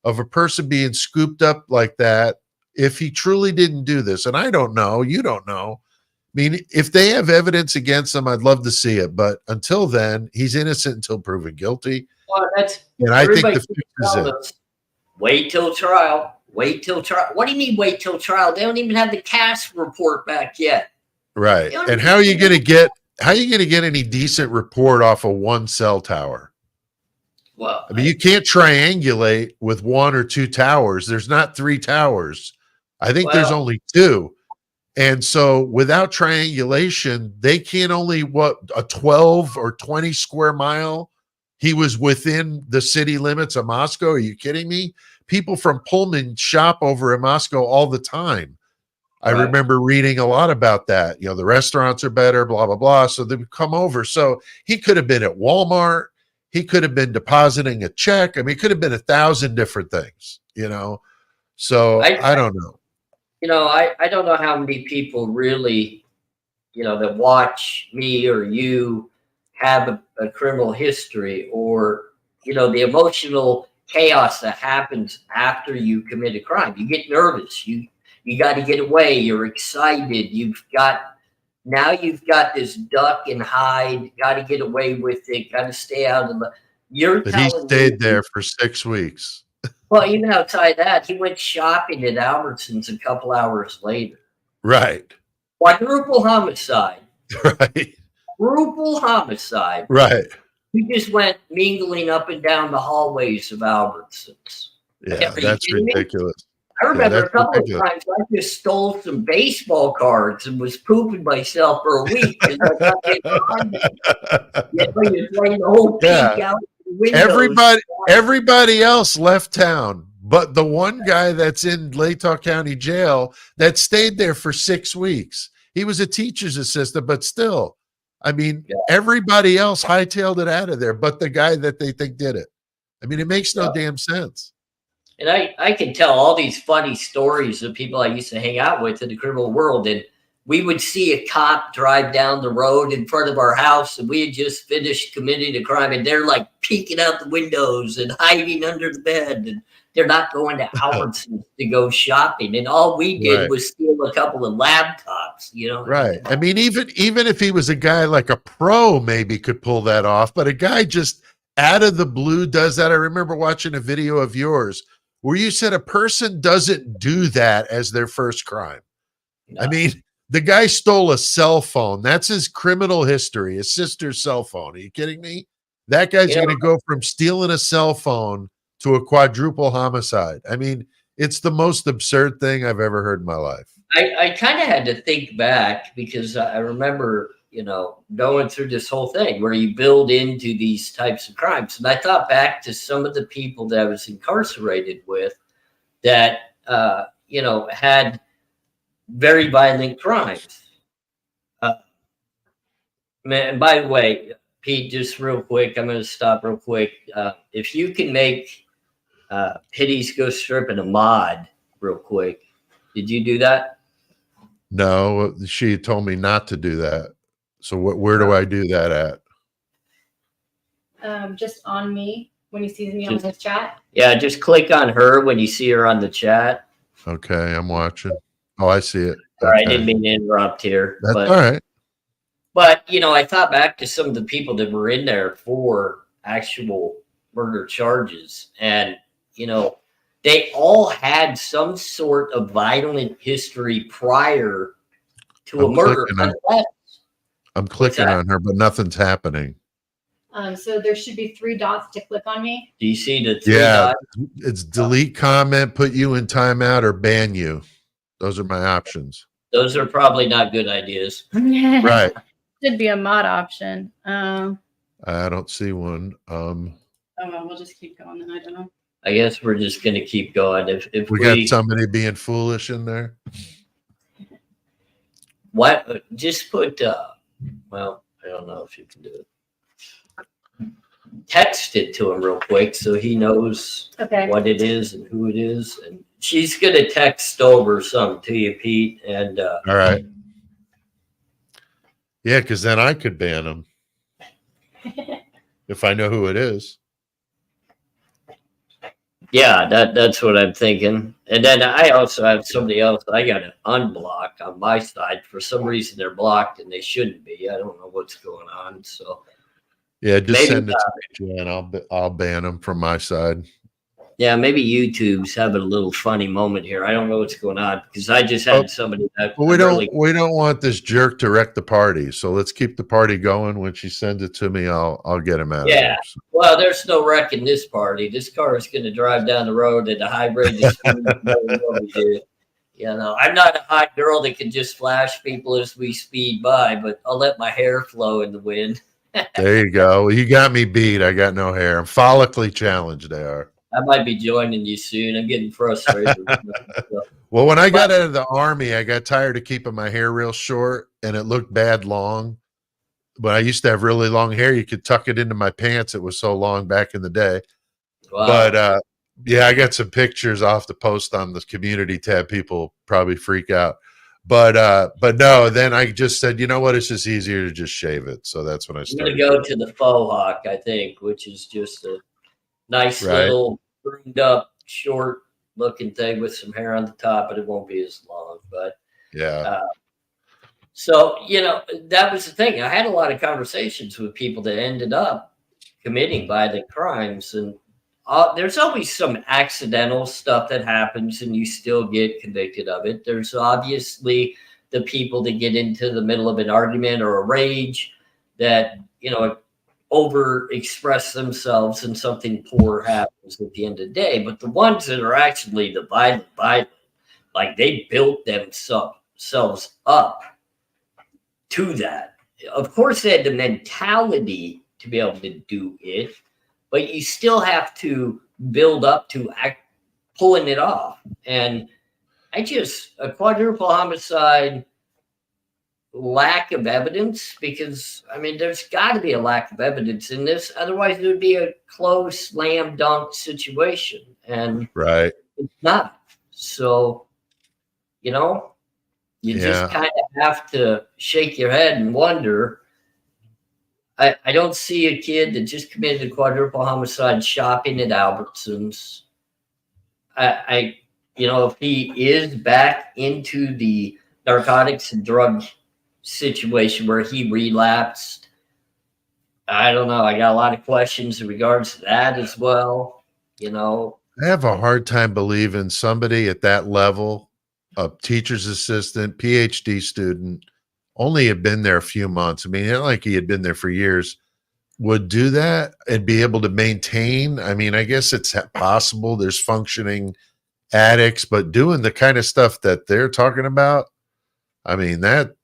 of a person being scooped up like that if he truly didn't do this. And I don't know. You don't know. I mean, if they have evidence against him, I'd love to see it. But until then, he's innocent until proven guilty. Well, and I think the fix is in. Wait till trial. Wait till trial. What do you mean wait till trial? They don't even have the CAS report back yet. Right. And how are you going to get any decent report off of one cell tower? Well, I mean, you can't triangulate with 1 or 2 towers. There's not 3 towers. I think there's only 2. And so without triangulation, they can't only, a 12 or 20 square mile. He was within the city limits of Moscow. Are you kidding me? People from Pullman shop over in Moscow all the time. I remember reading a lot about that. The restaurants are better, blah, blah, blah. So they would come over. So he could have been at Walmart. He could have been depositing a check. I mean, it could have been 1,000 different things, So I don't know. I don't know how many people really, that watch me or you have a criminal history, or, the emotional chaos that happens after you commit a crime. You get nervous. You got to get away. You're excited. Now you've got this duck and hide, got to get away with it, got to stay out of the. But he stayed there for 6 weeks. Well, even outside that, he went shopping at Albertsons a couple hours later. Right. Quadruple homicide. Right. Quadruple homicide. Right. He just went mingling up and down the hallways of Albertsons. Yeah, that's ridiculous. I remember a couple of times I just stole some baseball cards and was pooping myself for a week. Everybody else left town, but the one guy that's in Latah County Jail that stayed there for 6 weeks. He was a teacher's assistant, but still, I mean, everybody else hightailed it out of there, but the guy that they think did it. I mean, it makes no damn sense. And I can tell all these funny stories of people I used to hang out with in the criminal world. And we would see a cop drive down the road in front of our house, and we had just finished committing a crime, and they're like peeking out the windows and hiding under the bed. And they're not going to Albertsons to go shopping. And all we did was steal steal a couple of laptops, you know? Right. I mean, even if he was a guy like a pro, maybe could pull that off, but a guy just out of the blue does that. I remember watching a video of yours where you said a person doesn't do that as their first crime. No. I mean, the guy stole a cell phone. That's his criminal history, his sister's cell phone. Are you kidding me? That guy's You know, going to go from stealing a cell phone to a quadruple homicide. I mean, it's the most absurd thing I've ever heard in my life. I kind of had to think back because I remember, you know, going through this whole thing where you build into these types of crimes. And I thought back to some of the people that I was incarcerated with that, you know, had very violent crimes. Man, by the way, Pete, just real quick, I'm going to stop real quick. If you can make Pitties Go Stripping a mod real quick, did you do that? No, she told me not to do that. So where do I do that at? Just on me when he sees me on his chat. Yeah, just click on her when you see her on the chat. Okay, I'm watching. Oh, I see it. All right, I didn't mean to interrupt here. That's but, all right. But, you know, I thought back to some of the people that were in there for actual murder charges. And, you know, they all had some sort of violent history prior to a murder. I'm clicking on her, but nothing's happening. So there should be 3 dots to click on me. Do you see the 3 dots? It's delete comment, put you in timeout, or ban you. Those are my options. Those are probably not good ideas. Right. Should be a mod option. I don't see one. Oh, well, we'll just keep going then. I don't know. I guess we're just going to keep going. If we got somebody being foolish in there. What? Just put, well, I don't know if you can do it. Text it to him real quick so he knows what it is and who it is. And she's going to text over something to you, Pete. And all right. Yeah, because then I could ban him if I know who it is. Yeah, that's what I'm thinking. And then I also have somebody else I got to unblock on my side. For some reason, they're blocked and they shouldn't be. I don't know what's going on. So yeah, just send it to me, and I'll ban them from my side. Yeah, maybe YouTube's having a little funny moment here. I don't know what's going on because I just had somebody that. Well, we don't want this jerk to wreck the party, so let's keep the party going. When she sends it to me, I'll get him out. Yeah. Well, there's no wrecking this party. This car is going to drive down the road at a high rate of speed. You know, I'm not a hot girl that can just flash people as we speed by, but I'll let my hair flow in the wind. There you go. You got me beat. I got no hair. I'm follically challenged. They are. I might be joining you soon. I'm getting frustrated. Well, when I got out of the Army, I got tired of keeping my hair real short, and it looked bad long. But I used to have really long hair. You could tuck it into my pants. It was so long back in the day. Wow. But yeah, I got some pictures off to post on the community tab. People probably freak out. But no, then I just said, you know what? It's just easier to just shave it. So that's when I started. I'm going to go to the faux hawk, I think, which is just a nice little groomed up, short looking thing with some hair on the top, but it won't be as long. But yeah. So, you know, that was the thing. I had a lot of conversations with people that ended up committing violent crimes. And there's always some accidental stuff that happens and you still get convicted of it. There's obviously the people that get into the middle of an argument or a rage that, you know, over express themselves and something poor happens at the end of the day. But the ones that are actually the violent, like they built themselves up to that. Of course, they had the mentality to be able to do it, but you still have to build up to pulling it off. And a quadruple homicide, lack of evidence, because I mean there's got to be a lack of evidence in this, otherwise it would be a close slam dunk situation, and it's not. So you know, you just kind of have to shake your head and wonder. I don't see a kid that just committed a quadruple homicide shopping at Albertsons. I you know, if he is back into the narcotics and drug situation where he relapsed, I don't know. I got a lot of questions in regards to that as well. You know, I have a hard time believing somebody at that level, a teacher's assistant, PhD student, only had been there a few months. I mean, not like he had been there for years, would do that and be able to maintain. I mean, I guess it's possible. There's functioning addicts, but doing the kind of stuff that they're talking about, I mean, that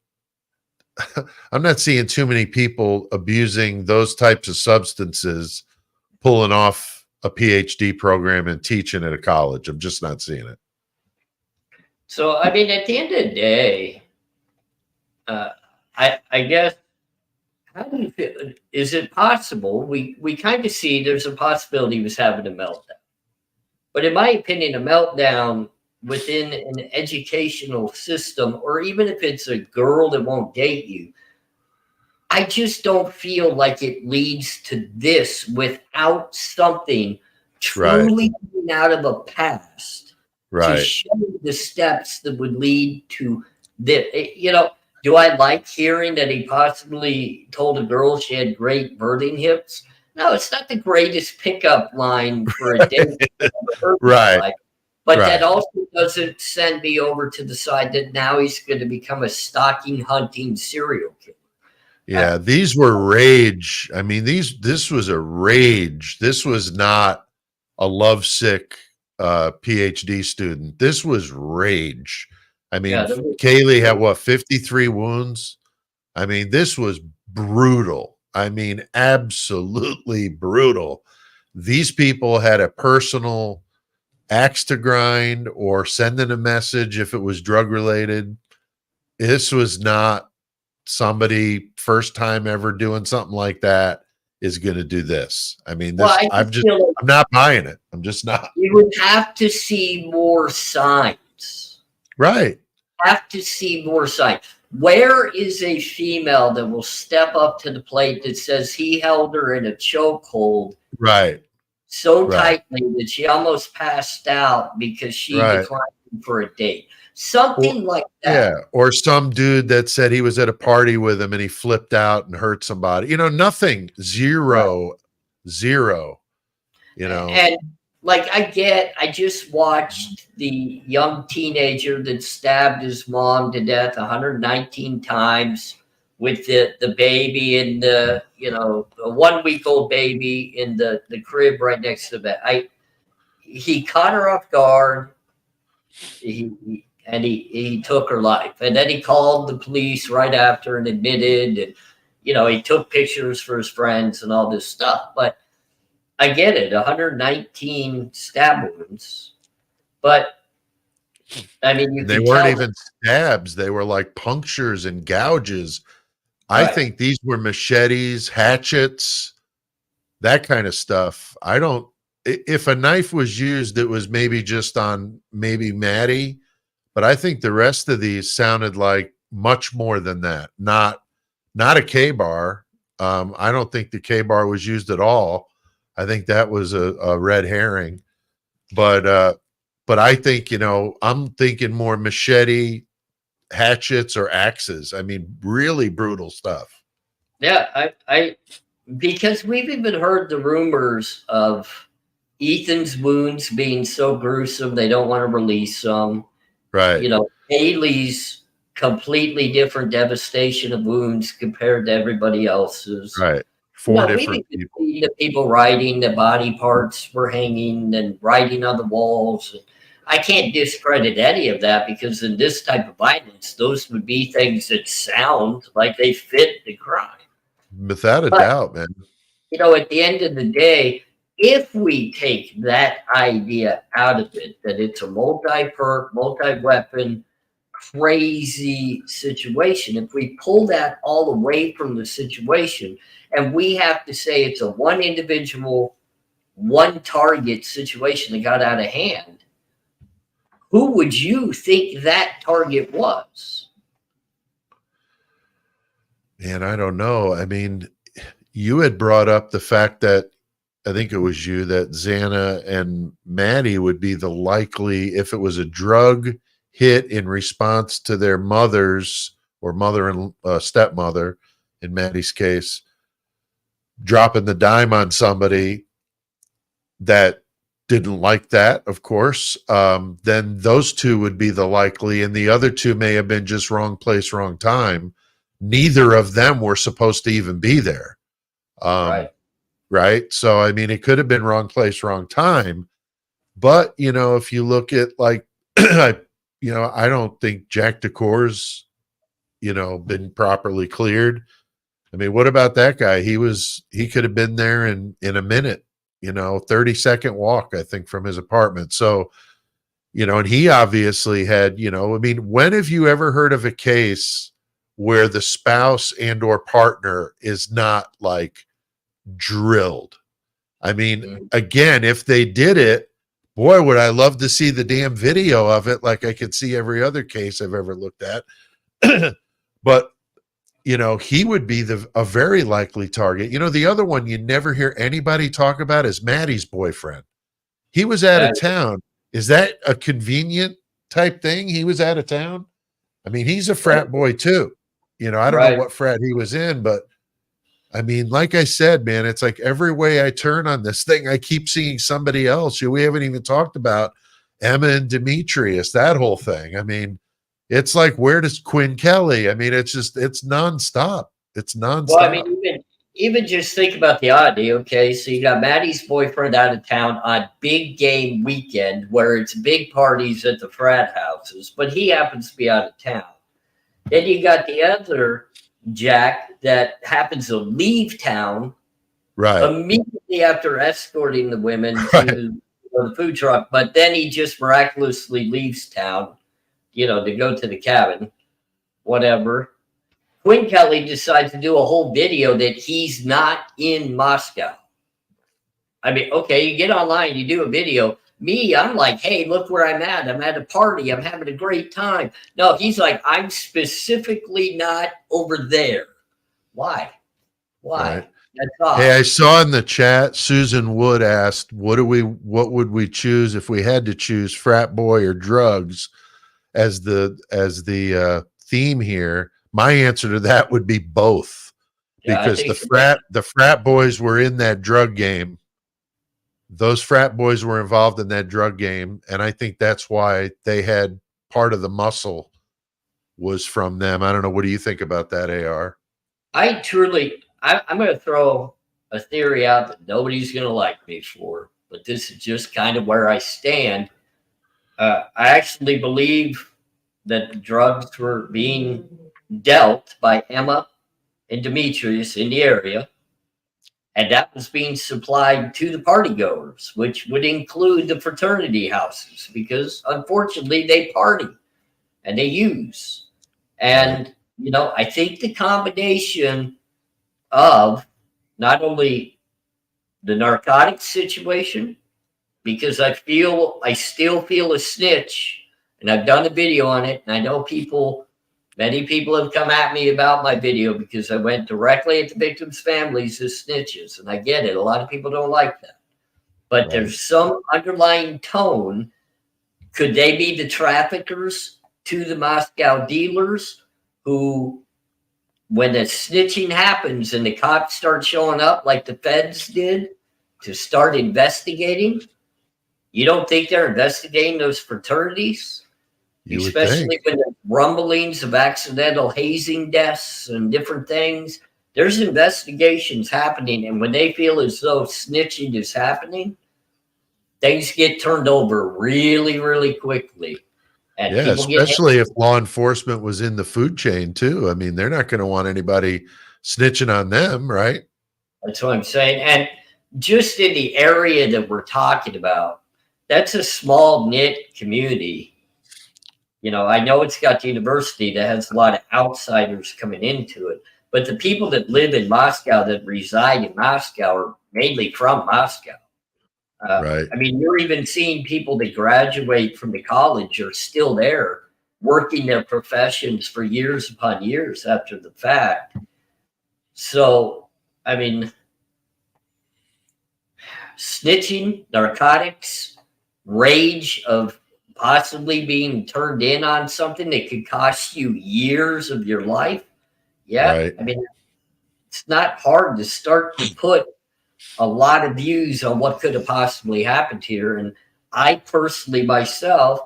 I'm not seeing too many people abusing those types of substances, pulling off a PhD program and teaching at a college. I'm just not seeing it. so I mean, at the end of the day, I guess, how do you feel? Is it possible? We kind of see there's a possibility he was having a meltdown, but in my opinion, a meltdown within an educational system, or even if it's a girl that won't date you, I just don't feel like it leads to this without something truly coming out of a past to Right. show the steps that would lead to this. You know, do I like hearing that he possibly told a girl she had great birthing hips? No, it's not the greatest pickup line for a date I've ever heard in my Right. life. But Right. that also doesn't send me over to the side that now he's going to become a stalking, hunting serial killer. Yeah, these were rage. I mean, this was a rage. This was not a lovesick PhD student. This was rage. I mean, Yeah, Kaylee had what, 53 wounds? I mean, this was brutal. I mean, absolutely brutal. These people had a personal axe to grind or sending a message if it was drug related. This was not somebody first time ever doing something like that is going to do this. I mean, this, well, I I'm just feel like I'm not buying it. I'm just not. you would have to see more signs. Right. Have to see more signs. Where is a female that will step up to the plate that says he held her in a chokehold Right. so Right. tightly that she almost passed out because she Right. declined him for a date? Something like that. Yeah. Or some dude that said he was at a party with him and he flipped out and hurt somebody. You know, nothing. Zero. You know. And like I just watched the young teenager that stabbed his mom to death 119 times with the baby in the, you know, a 1 week old baby in the crib right next to the bed. He caught her off guard. He took her life, and then he called the police right after and admitted, and you know, he took pictures for his friends and all this stuff. But I get it, 119 stab wounds, but I mean, you They can weren't tell even stabs. They were like punctures and gouges. I Right. think these were machetes, hatchets, that kind of stuff. I don't, if a knife was used, it was maybe just on maybe Maddie, but I think the rest of these sounded like much more than that. Not a K-bar. I don't think the K-bar was used at all. I think that was a red herring. But I think, you know, I'm thinking more machete, hatchets, or axes. I mean, really brutal stuff. Yeah, I because we've even heard the rumors of Ethan's wounds being so gruesome they don't want to release them. Right. You know, Haley's completely different devastation of wounds compared to everybody else's. Right. You Four know, we different even people. see the people writing, the body parts were hanging and writing on the walls. I can't discredit any of that because in this type of violence, those would be things that sound like they fit the crime. Without a But doubt, man. you know, at the end of the day, if we take that idea out of it, that it's a multi-perk, multi-weapon, crazy situation, if we pull that all away from the situation and we have to say it's a one individual, one target situation that got out of hand, who would you think that target was? Man, I don't know. I mean, you had brought up the fact that I think it was you, that Xana and Maddie would be the likely, if it was a drug hit in response to their mother's or mother and stepmother, in Maddie's case, dropping the dime on somebody that didn't like that, of course, then those two would be the likely, and the other two may have been just wrong place, wrong time. Neither of them were supposed to even be there. Right. Right. So, I mean, it could have been wrong place, wrong time. But, you know, if you look at like, I don't think Jack DeCour's, been properly cleared. I mean, what about that guy? He could have been there in a minute, 30-second walk, I think, from his apartment. So, and he obviously had, I mean, when have you ever heard of a case where the spouse and or partner is not like drilled? I mean, again, if they did it, boy, would I love to see the damn video of it, like I could see every other case I've ever looked at. But he would be a very likely target. The other one you never hear anybody talk about is Maddie's boyfriend. He was out of town. Is that a convenient type thing? He was out of town. I mean, he's a frat boy too. I don't know what frat he was in, but I mean, like I said, man, it's like every way I turn on this thing, I keep seeing somebody else. We haven't even talked about Emma and Demetrius, that whole thing. I mean, it's like, where does Quinn Kelly? I mean, it's nonstop. It's nonstop. Well, I mean, even just think about the oddity. Okay, so you got Maddie's boyfriend out of town on big game weekend where it's big parties at the frat houses, but he happens to be out of town. Then you got the other Jack that happens to leave town immediately after escorting the women to the food truck, but then he just miraculously leaves town, to go to the cabin, whatever. Quinn Kelly decides to do a whole video that he's not in Moscow. I mean, okay, you get online, you do a video. Me, I'm like, hey, look where I'm at. I'm at a party. I'm having a great time. No, he's like, I'm specifically not over there. Why? Right. That's odd. Hey, I saw in the chat, Susan Wood asked, what would we choose if we had to choose, frat boy or drugs as the theme here? My answer to that would be both, because the frat boys were in that drug game. Those frat boys were involved in that drug game, and I think that's why they had part of the muscle was from them. I don't know. What do you think about that, AR? I'm going to throw a theory out that nobody's going to like me for, but this is just kind of where I stand. I actually believe that the drugs were being dealt by Emma and Demetrius in the area, and that was being supplied to the party goers, which would include the fraternity houses, because unfortunately they party and they use. And, I think the combination of not only the narcotics situation, because I still feel a snitch, and I've done a video on it, and I know many people have come at me about my video because I went directly at the victims' families as snitches, and I get it. A lot of people don't like that. But there's some underlying tone. Could they be the traffickers to the Moscow dealers who, when the snitching happens and the cops start showing up like the feds did to start investigating, you don't think they're investigating those fraternities? Especially when there's rumblings of accidental hazing deaths and different things. There's investigations happening, and when they feel as though snitching is happening, things get turned over really, really quickly. And especially if law enforcement was in the food chain too. I mean, they're not going to want anybody snitching on them, right? That's what I'm saying. And just in the area that we're talking about, that's a small knit community. I know it's got the university that has a lot of outsiders coming into it, but the people that live in Moscow, that reside in Moscow, are mainly from Moscow. Right. I mean, you're even seeing people that graduate from the college are still there working their professions for years upon years after the fact. So, I mean, snitching, narcotics, rage of possibly being turned in on something that could cost you years of your life. Yeah, Right. I mean, it's not hard to start to put a lot of views on what could have possibly happened here. And I personally myself,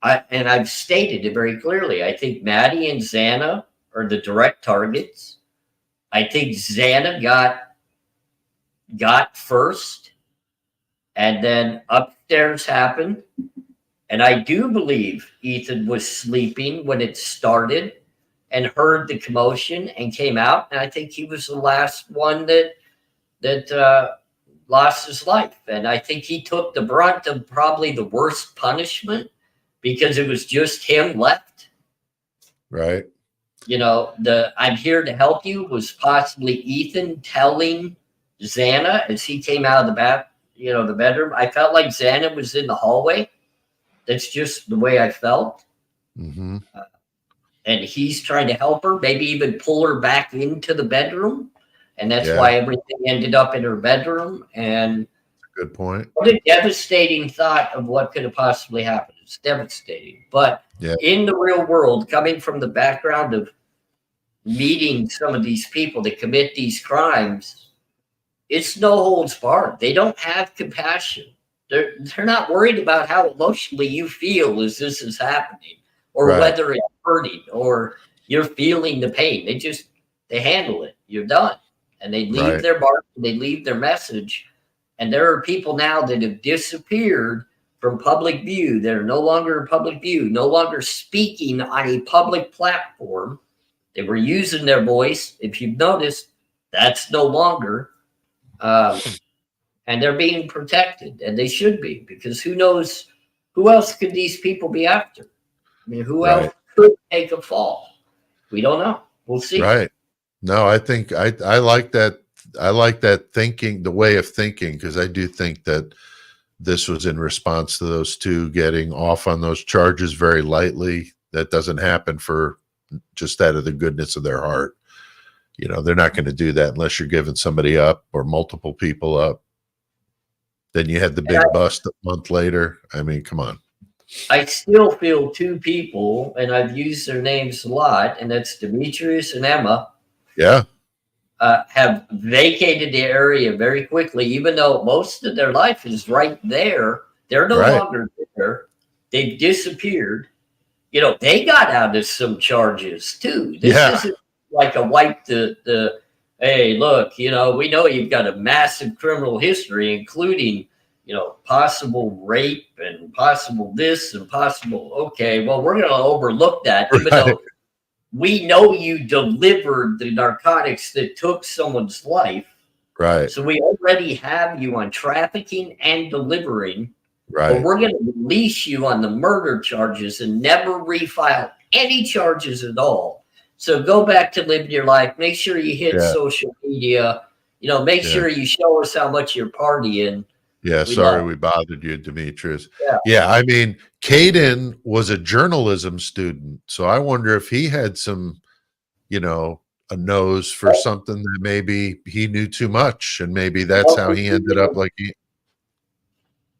and I've stated it very clearly, I think Maddie and Xana are the direct targets. I think Xana got first, and then upstairs happened. And I do believe Ethan was sleeping when it started and heard the commotion and came out. And I think he was the last one that lost his life. And I think he took the brunt of probably the worst punishment because it was just him left. Right. You know, the "I'm here to help you" was possibly Ethan telling Xana as he came out of the bedroom. I felt like Xana was in the hallway. That's just the way I felt. Mm-hmm. And he's trying to help her, maybe even pull her back into the bedroom. And that's Yeah. why everything ended up in her bedroom. And Good point. what a devastating thought of what could have possibly happened. It's devastating. But Yeah. in the real world, coming from the background of meeting some of these people that commit these crimes, it's no holds barred. They don't have compassion. They're not worried about how emotionally you feel as this is happening, or Right. whether it's hurting or you're feeling the pain. They handle it. You're done. And they leave Right. their mark, they leave their message. And there are people now that have disappeared from public view. They're no longer in public view, no longer speaking on a public platform. They were using their voice. If you've noticed, that's no longer. And they're being protected, and they should be, because who knows who else could these people be after? I mean, who Right. else could take a fall? We don't know. We'll see. Right. No, I think I like that. I like that thinking, the way of thinking, because I do think that this was in response to those two getting off on those charges very lightly. That doesn't happen for just out of the goodness of their heart. You know, they're not going to do that unless you're giving somebody up or multiple people up. Then you had the big bust a month later. I mean, come on. I still feel two people, and I've used their names a lot, and that's Demetrius and Emma, Yeah. have vacated the area very quickly, even though most of their life is right there. They're no Right. longer there. They've disappeared. You know, they got out of some charges too. This Yeah. isn't like a wipe the hey, look, you know, we know you've got a massive criminal history, including, you know, possible rape and possible this and possible, okay, well, we're going to overlook that, even Right. though we know you delivered the narcotics that took someone's life. Right. So we already have you on trafficking and delivering, but Right. we're going to release you on the murder charges and never refile any charges at all. So go back to living your life. Make sure you hit Yeah. social media. You know, make Yeah. sure you show us how much you're partying. Yeah, We sorry love. we bothered you, Demetrius. Yeah. Yeah, I mean, Caden was a journalism student, so I wonder if he had some, you know, a nose for something that maybe he knew too much, and maybe that's how he ended up like he.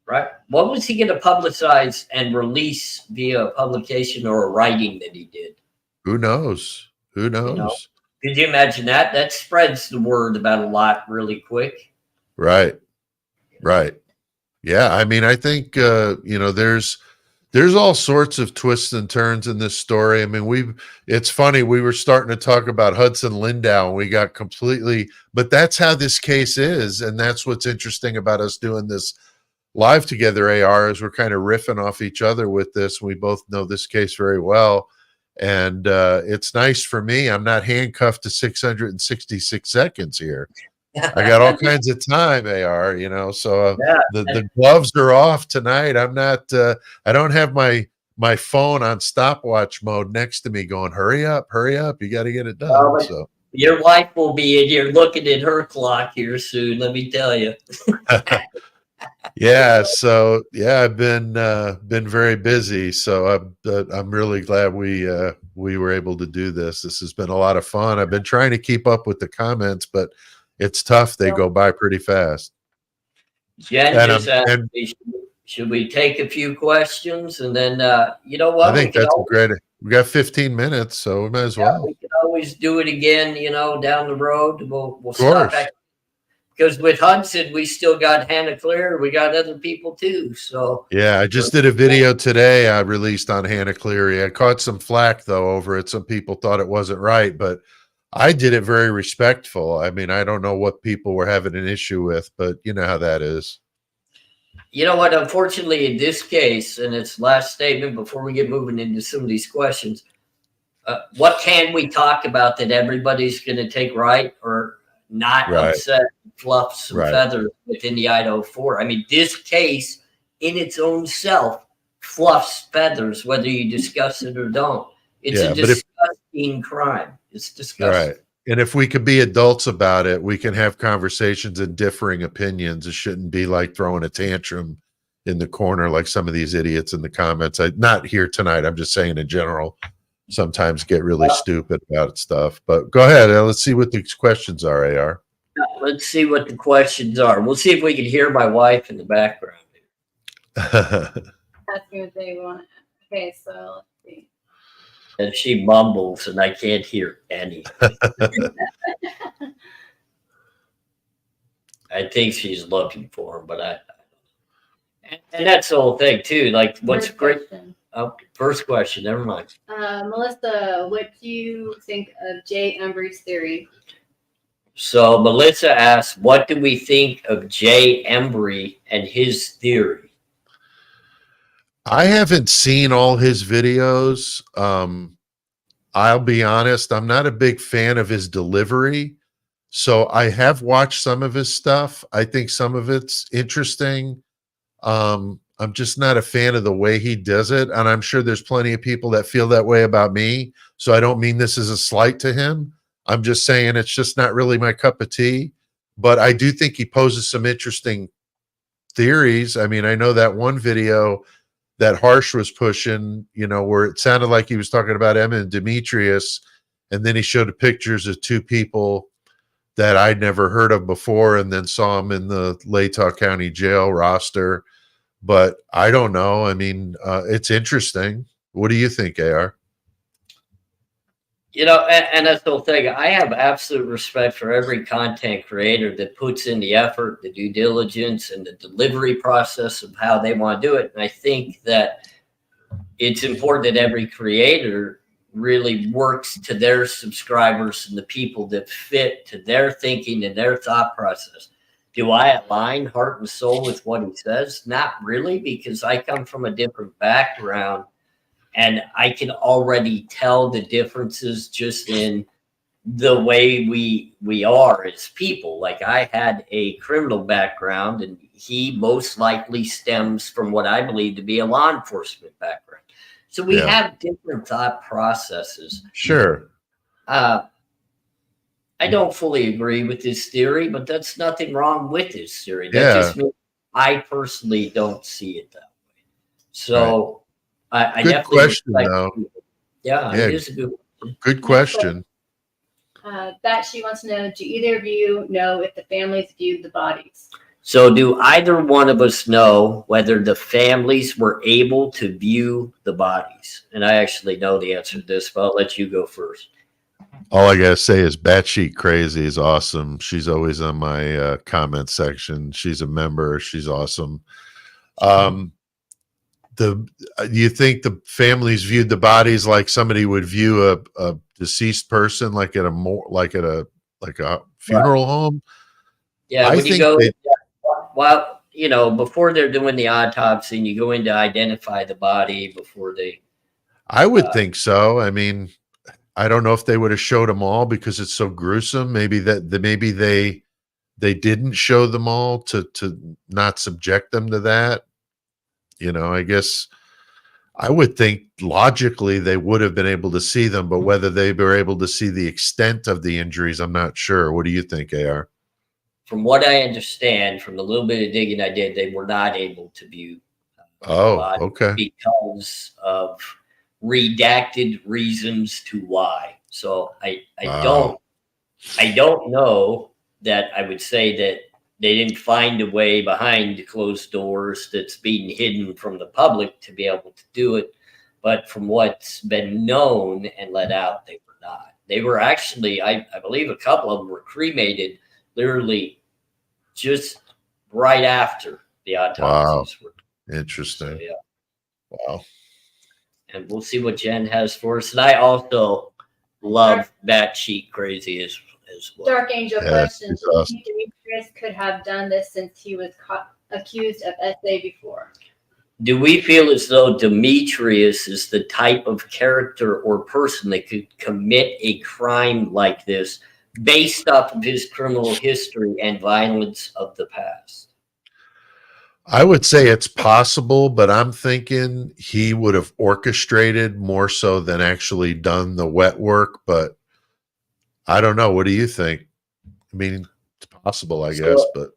Right. What was he going to publicize and release via a publication or a writing that he did? Who knows? Who knows? know? Could you imagine that? That spreads the word about a lot really quick. Right. Right. Yeah. I mean, I think, you know, there's all sorts of twists and turns in this story. I mean, it's funny. We were starting to talk about Hudson Lindow and we got completely, but that's how this case is. And that's what's interesting about us doing this live together, AR, is we're kind of riffing off each other with this. We both know this case very well. And it's nice for me. I'm not handcuffed to 666 seconds here. I got all kinds of time, AR, you know, so the gloves are off tonight. I'm not, I don't have my phone on stopwatch mode next to me going, hurry up, you got to get it done. So your wife will be in here looking at her clock here soon, let me tell you. Yeah, so yeah, I've been very busy, so I'm really glad we were able to do this. This has been a lot of fun. I've been trying to keep up with the comments, but it's tough. They go by pretty fast. Jen And, just asked and me, should we take a few questions? And then, you know I what? think that's a great. We got 15 minutes, so we might as well. We can always do it again, down the road. We'll Of stop course. back. Because with Hudson, we still got Hannah Clear. We got other people too. So Yeah, I just did a video today I released on Hannah Cleary. I caught some flack though over it. Some people thought it wasn't right, but I did it very respectful. I mean, I don't know what people were having an issue with, but you know how that is. you know what? Unfortunately, in this case, and its last statement before we get moving into some of these questions, what can we talk about that everybody's going to take right or not Right. upset, fluff some Right. feathers within the IDAHO 4? I mean, this case in its own self fluffs feathers, whether you discuss it or don't. It's Yeah, a but if disgusting crime. It's disgusting. right. And if we could be adults about it, we can have conversations and differing opinions. It shouldn't be like throwing a tantrum in the corner like some of these idiots in the comments. Not here tonight. I'm just saying in general, sometimes get really stupid about stuff. But go ahead. Let's see what these questions are, AR. Let's see what the questions are. We'll see if we can hear my wife in the background. Asking what they want. Okay, so let's see. And she mumbles and I can't hear anything. I think she's looking for him, but and that's the whole thing too. Like, what's First great? question. Oh, first question. Never mind. Melissa, what do you think of Jay Embry's theory? So Melissa asks, what do we think of Jay Embry and his theory? I haven't seen all his videos. I'll be honest, I'm not a big fan of his delivery. So I have watched some of his stuff. I think some of it's interesting. I'm just not a fan of the way he does it. And I'm sure there's plenty of people that feel that way about me. So I don't mean this as a slight to him. I'm just saying it's just not really my cup of tea. But I do think he poses some interesting theories. I mean, I know that one video that Harsh was pushing, where it sounded like he was talking about Emma and Demetrius, and then he showed pictures of two people that I'd never heard of before and then saw them in the Latah County Jail roster. But I don't know. I mean, it's interesting. What do you think, AR? And that's the whole thing. I have absolute respect for every content creator that puts in the effort, the due diligence, and the delivery process of how they want to do it. And I think that it's important that every creator really works to their subscribers and the people that fit to their thinking and their thought process. Do I align heart and soul with what he says? Not really, because I come from a different background. And I can already tell the differences just in the way we are as people. Like, I had a criminal background, and he most likely stems from what I believe to be a law enforcement background. So we have different thought processes. Sure. I don't fully agree with his theory, but that's nothing wrong with his theory. That just means I personally don't see it that way. So. Right. I good definitely question, though. Yeah, it is a good question. That she wants to know, do either of you know if the families viewed the bodies? So do either one of us know whether the families were able to view the bodies? And I actually know the answer to this, but I'll let you go first. All I gotta say is batshit crazy is awesome. She's always on my comment section. She's a member. She's awesome. Do you think the families viewed the bodies like somebody would view a deceased person, like at a funeral home? Yeah, when you go, well, before they're doing the autopsy, and you go in to identify the body before they. I would think so. I mean, I don't know if they would have showed them all because it's so gruesome. Maybe they didn't show them all to not subject them to that. I guess I would think logically they would have been able to see them, but whether they were able to see the extent of the injuries, I'm not sure. What do you think, AR? From what I understand, from the little bit of digging I did, they were not able to view. Okay. Because of redacted reasons to why. So I don't know that I would say that they didn't find a way behind closed doors that's being hidden from the public to be able to do it. But from what's been known and let out, they were not. They were actually, I believe a couple of them were cremated literally just right after the autopsies were. Interesting. So, yeah. Wow. And we'll see what Jen has for us. And I also love batshit crazy as well. Dark Angel Yeah, question. it's Do you awesome. think Demetrius could have done this since he was accused of SA before? Do we feel as though Demetrius is the type of character or person that could commit a crime like this based off of his criminal history and violence of the past? I would say it's possible, but I'm thinking he would have orchestrated more so than actually done the wet work. But I don't know. What do you think? I mean, it's possible, I guess, but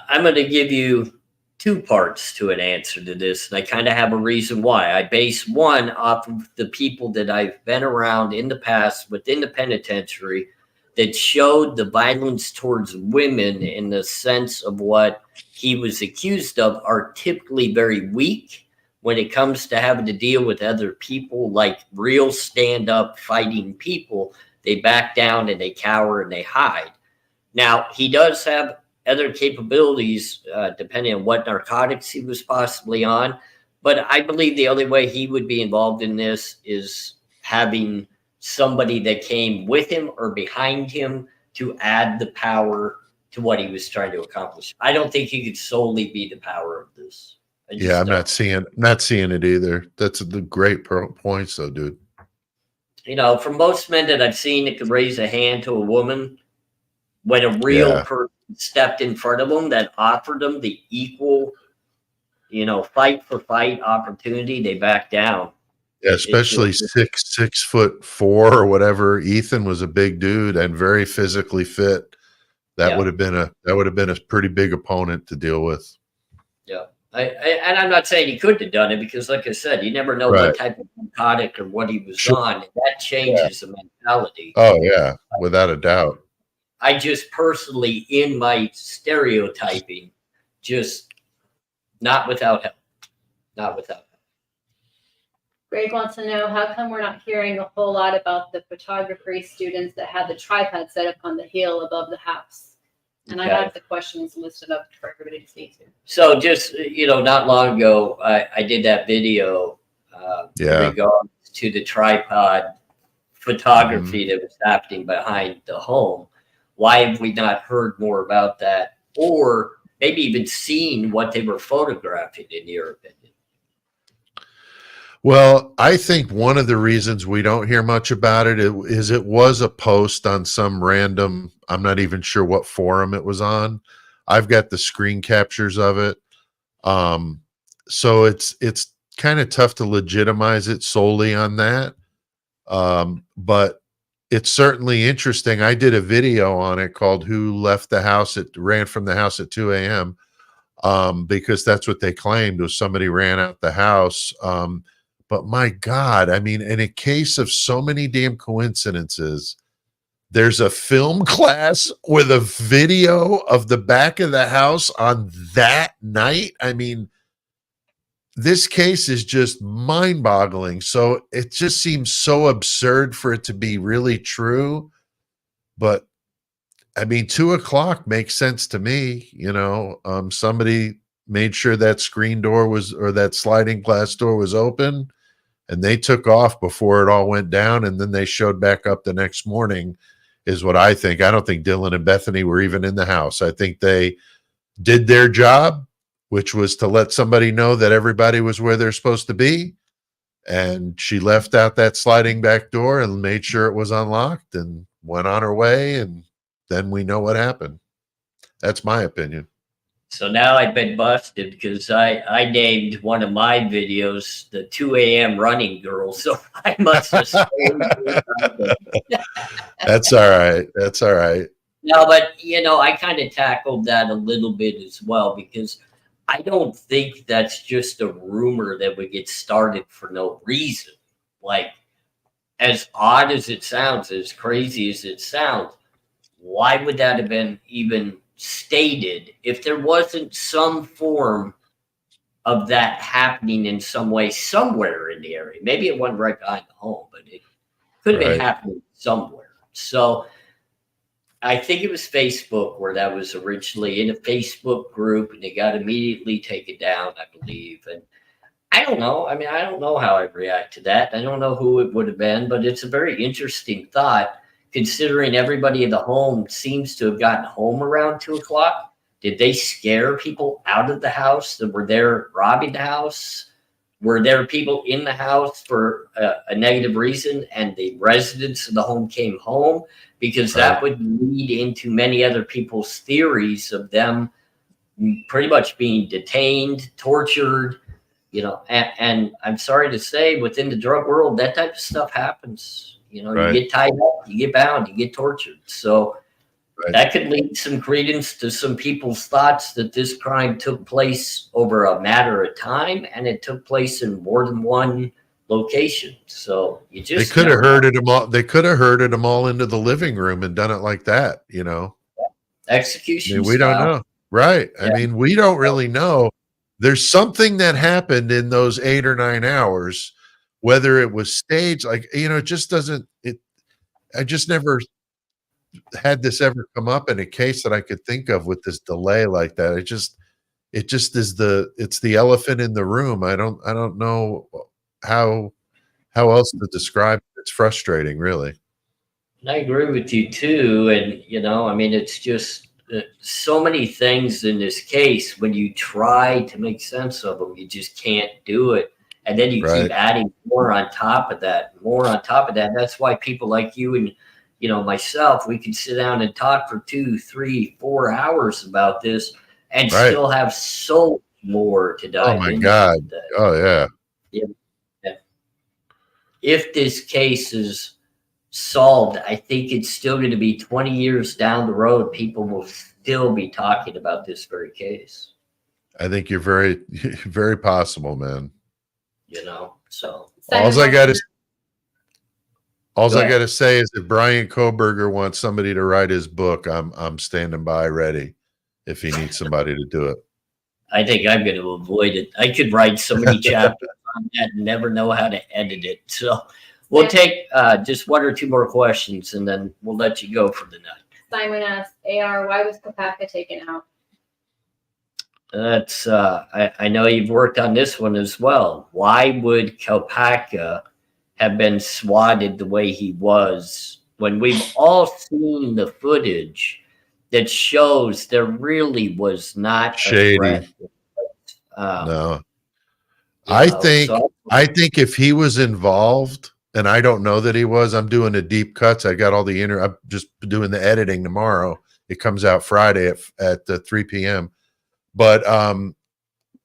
I'm going to give you two parts to an answer to this, and I kind of have a reason why. I base one off of the people that I've been around in the past within the penitentiary that showed the violence towards women in the sense of what he was accused of are typically very weak when it comes to having to deal with other people, like real stand-up fighting people. They back down and they cower and they hide. Now, he does have other capabilities, depending on what narcotics he was possibly on. But I believe the only way he would be involved in this is having somebody that came with him or behind him to add the power to what he was trying to accomplish. I don't think he could solely be the power of this. yeah, I'm not seeing it either. That's the great points, though, dude. You know, from most men that I've seen that could raise a hand to a woman, when a real person stepped in front of them that offered them the equal, fight for fight opportunity, they backed down. Yeah, especially 6'4" or whatever. Ethan was a big dude and very physically fit. That would have been a pretty big opponent to deal with. Yeah. And I'm not saying he couldn't have done it because, like I said, you never know what type of narcotic or what he was on. That changes the mentality. Oh, yeah, without a doubt. I just personally, in my stereotyping, just not without help. Not without help. Greg wants to know, how come we're not hearing a whole lot about the photography students that had the tripod set up on the hill above the house? And I have the questions listed up for everybody to see too. So just, not long ago, I did that video in regards to the tripod photography that was happening behind the home. Why have we not heard more about that, or maybe even seen what they were photographing, in your opinion? Well, I think one of the reasons we don't hear much about it is it was a post on some random, I'm not even sure what forum it was on. I've got the screen captures of it. So it's kind of tough to legitimize it solely on that. But it's certainly interesting. I did a video on it called "Who Left the House?" It ran from the house at 2 a.m. Because that's what they claimed, was somebody ran out the house. But my God, I mean, in a case of so many damn coincidences, there's a film class with a video of the back of the house on that night. I mean, this case is just mind-boggling. So it just seems so absurd for it to be really true. But I mean, 2 o'clock makes sense to me. Somebody made sure that screen door or that sliding glass door was open, and they took off before it all went down, and then they showed back up the next morning, is what I think. I don't think Dylan and Bethany were even in the house. I think they did their job, which was to let somebody know that everybody was where they're supposed to be. And she left out that sliding back door and made sure it was unlocked and went on her way. And then we know what happened. That's my opinion. So now I've been busted because I named one of my videos the 2 a.m. running girl. So I must have That's all right. That's all right. No, but I kind of tackled that a little bit as well, because I don't think that's just a rumor that would get started for no reason. Like, as odd as it sounds, as crazy as it sounds, why would that have been even stated, if there wasn't some form of that happening in some way somewhere in the area, maybe it wasn't right behind the home, but it could have been happening somewhere. So I think it was Facebook where that was originally in a Facebook group, and it got immediately taken down, I believe. And I don't know. I mean, I don't know how I'd react to that. I don't know who it would have been, but it's a very interesting thought, considering everybody in the home seems to have gotten home around 2 o'clock. Did they scare people out of the house that were there robbing the house? Were there people in the house for a negative reason and the residents of the home came home? Because that would lead into many other people's theories of them pretty much being detained, tortured, you know, and I'm sorry to say, within the drug world, that type of stuff happens. You know, you get tied up, you get bound, you get tortured. So that could lead some credence to some people's thoughts that this crime took place over a matter of time, and it took place in more than one location. So you just they could have herded them all. They could have herded them all into the living room and done it like that. You know, execution. I mean, we don't know, right? I mean, we don't really know. There's something that happened in those 8 or 9 hours, whether it was staged, like, you know, it just doesn't. I just never had this ever come up in a case that I could think of with this delay like that. It just is it's the elephant in the room. I don't know how else to describe it. It's frustrating, really. And I agree with you too. And, you know, I mean, it's just so many things in this case, when you try to make sense of them, you just can't do it. And then you keep adding more on top of that, more on top of that. That's why people like you and, you know, myself, we could sit down and talk for 2, 3, 4 hours about this and still have so more to dive into. Oh my God. Oh yeah. If this case is solved, I think it's still going to be 20 years down the road. People will still be talking about this very case. I think you're very, very possible, man. You know, so all I got to say is if Brian Koberger wants somebody to write his book, I'm standing by ready if he needs somebody to do it. I think I'm going to avoid it. I could write so many chapters on that and never know how to edit it. So we'll take just 1 or 2 more questions, and then we'll let you go for the night. Simon asked, AR, why was Kopacka taken out? That's I know you've worked on this one as well. Why would Kopacka have been swatted the way he was when we've all seen the footage that shows there really was not shady? No, I think if he was involved, and I don't know that he was, I'm doing the deep cuts. I got all the I'm just doing the editing tomorrow. It comes out Friday at 3 p.m. But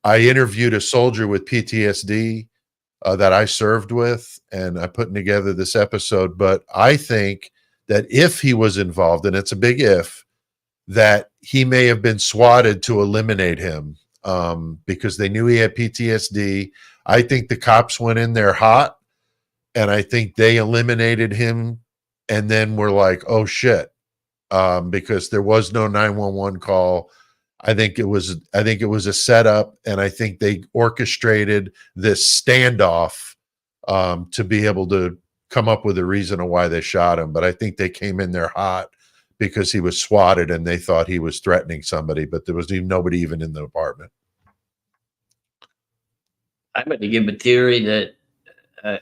I interviewed a soldier with PTSD that I served with, and I'm putting together this episode. But I think that if he was involved, and it's a big if, that he may have been swatted to eliminate him because they knew he had PTSD. I think the cops went in there hot, and I think they eliminated him, and then we're like, oh shit, because there was no 911 call. I think it was a setup, and I think they orchestrated this standoff to be able to come up with a reason of why they shot him. But I think they came in there hot because he was swatted and they thought he was threatening somebody, but there was nobody even in the apartment. I'm going to give a theory that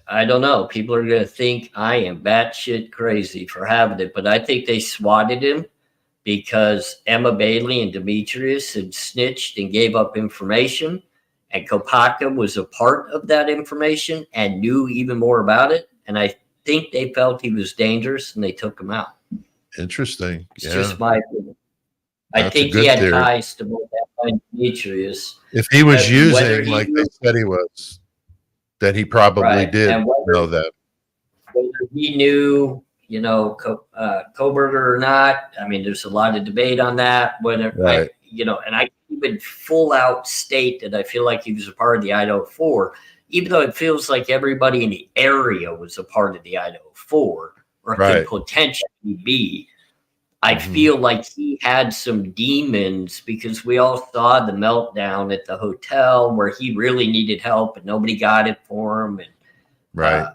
I don't know. People are going to think I am batshit crazy for having it, but I think they swatted him because Emma Bailey and Demetrius had snitched and gave up information, and Kopacka was a part of that information and knew even more about it. And I think they felt he was dangerous and they took him out. Interesting. It's just my opinion. I think he had ties to both Emma and Demetrius. If he was using, like they said he was, then he probably did know that. Whether he knew, you know, Koberger or not, I mean, there's a lot of debate on that. Whether, and I even full out state that I feel like he was a part of the IDAHO 4, even though it feels like everybody in the area was a part of the IDAHO 4 or could potentially be. I feel like he had some demons because we all saw the meltdown at the hotel where he really needed help and nobody got it for him. And Right.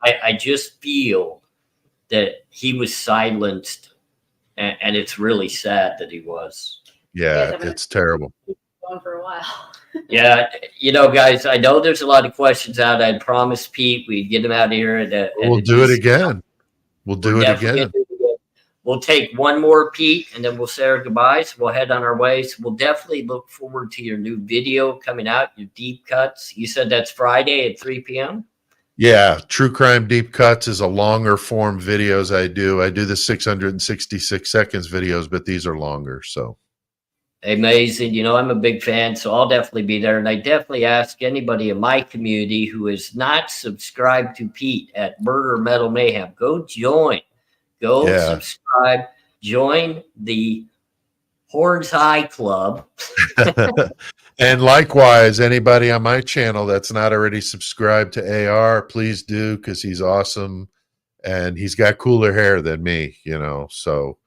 I just feel that he was silenced, and it's really sad that he was. Yeah, it's terrible. Going for a while. Yeah, guys, I know there's a lot of questions out. I promised Pete we'd get him out of here. We'll do it again. We'll do it again. We'll take one more, Pete, and then we'll say our goodbyes. We'll head on our way. So we'll definitely look forward to your new video coming out, your deep cuts. You said that's Friday at 3 p.m.? Yeah, True Crime Deep Cuts is a longer form videos I do. I do the 666 seconds videos, but these are longer, so. Amazing. I'm a big fan, so I'll definitely be there. And I definitely ask anybody in my community who is not subscribed to Pete at Murder Metal Mayhem, go join. Go subscribe. Join the Horns High Club. And likewise, anybody on my channel that's not already subscribed to AR, please do, because he's awesome. And he's got cooler hair than me, so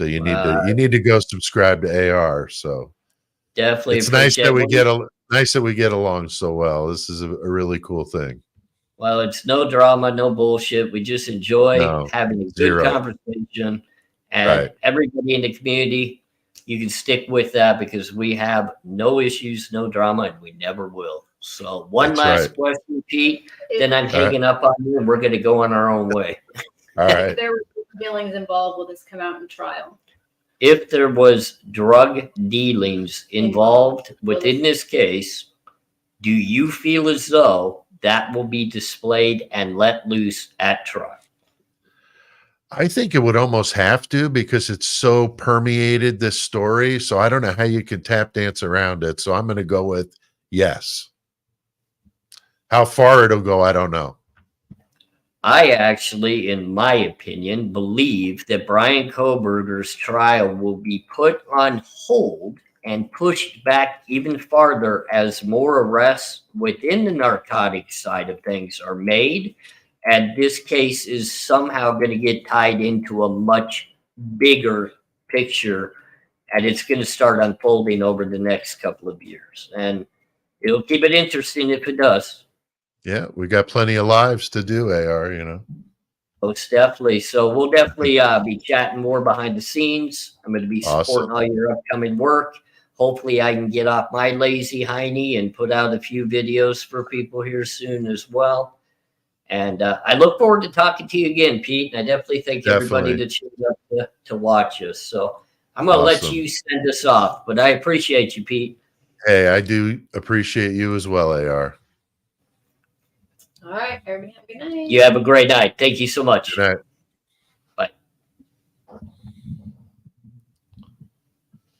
you need to go subscribe to AR. So definitely, it's nice that we get along so well. This is a really cool thing. Well, it's no drama, no bullshit. We just enjoy having a good conversation, and everybody in the community, you can stick with that because we have no issues, no drama, and we never will. So one last question, Pete, then I'm hanging up on you and we're going to go on our own way. All right. If there were dealings involved, will this come out in trial? If there was drug dealings involved within this case, do you feel as though that will be displayed and let loose at trial? I think it would almost have to because it's so permeated this story. So I don't know how you can tap dance around it. So I'm going to go with yes. How far it'll go, I don't know. I actually, in my opinion, believe that Brian Kohberger's trial will be put on hold and pushed back even farther as more arrests within the narcotics side of things are made. And this case is somehow going to get tied into a much bigger picture. And it's going to start unfolding over the next couple of years. And it'll keep it interesting if it does. Yeah, we got plenty of lives to do, AR, Most definitely. So we'll definitely be chatting more behind the scenes. I'm going to be supporting all your upcoming work. Hopefully I can get off my lazy hiney and put out a few videos for people here soon as well. And I look forward to talking to you again, Pete. And I definitely thank everybody that showed up to watch us. So I'm going to let you send us off, but I appreciate you, Pete. Hey, I do appreciate you as well, AR. All right, everybody have a good night. You have a great night. Thank you so much. Good night.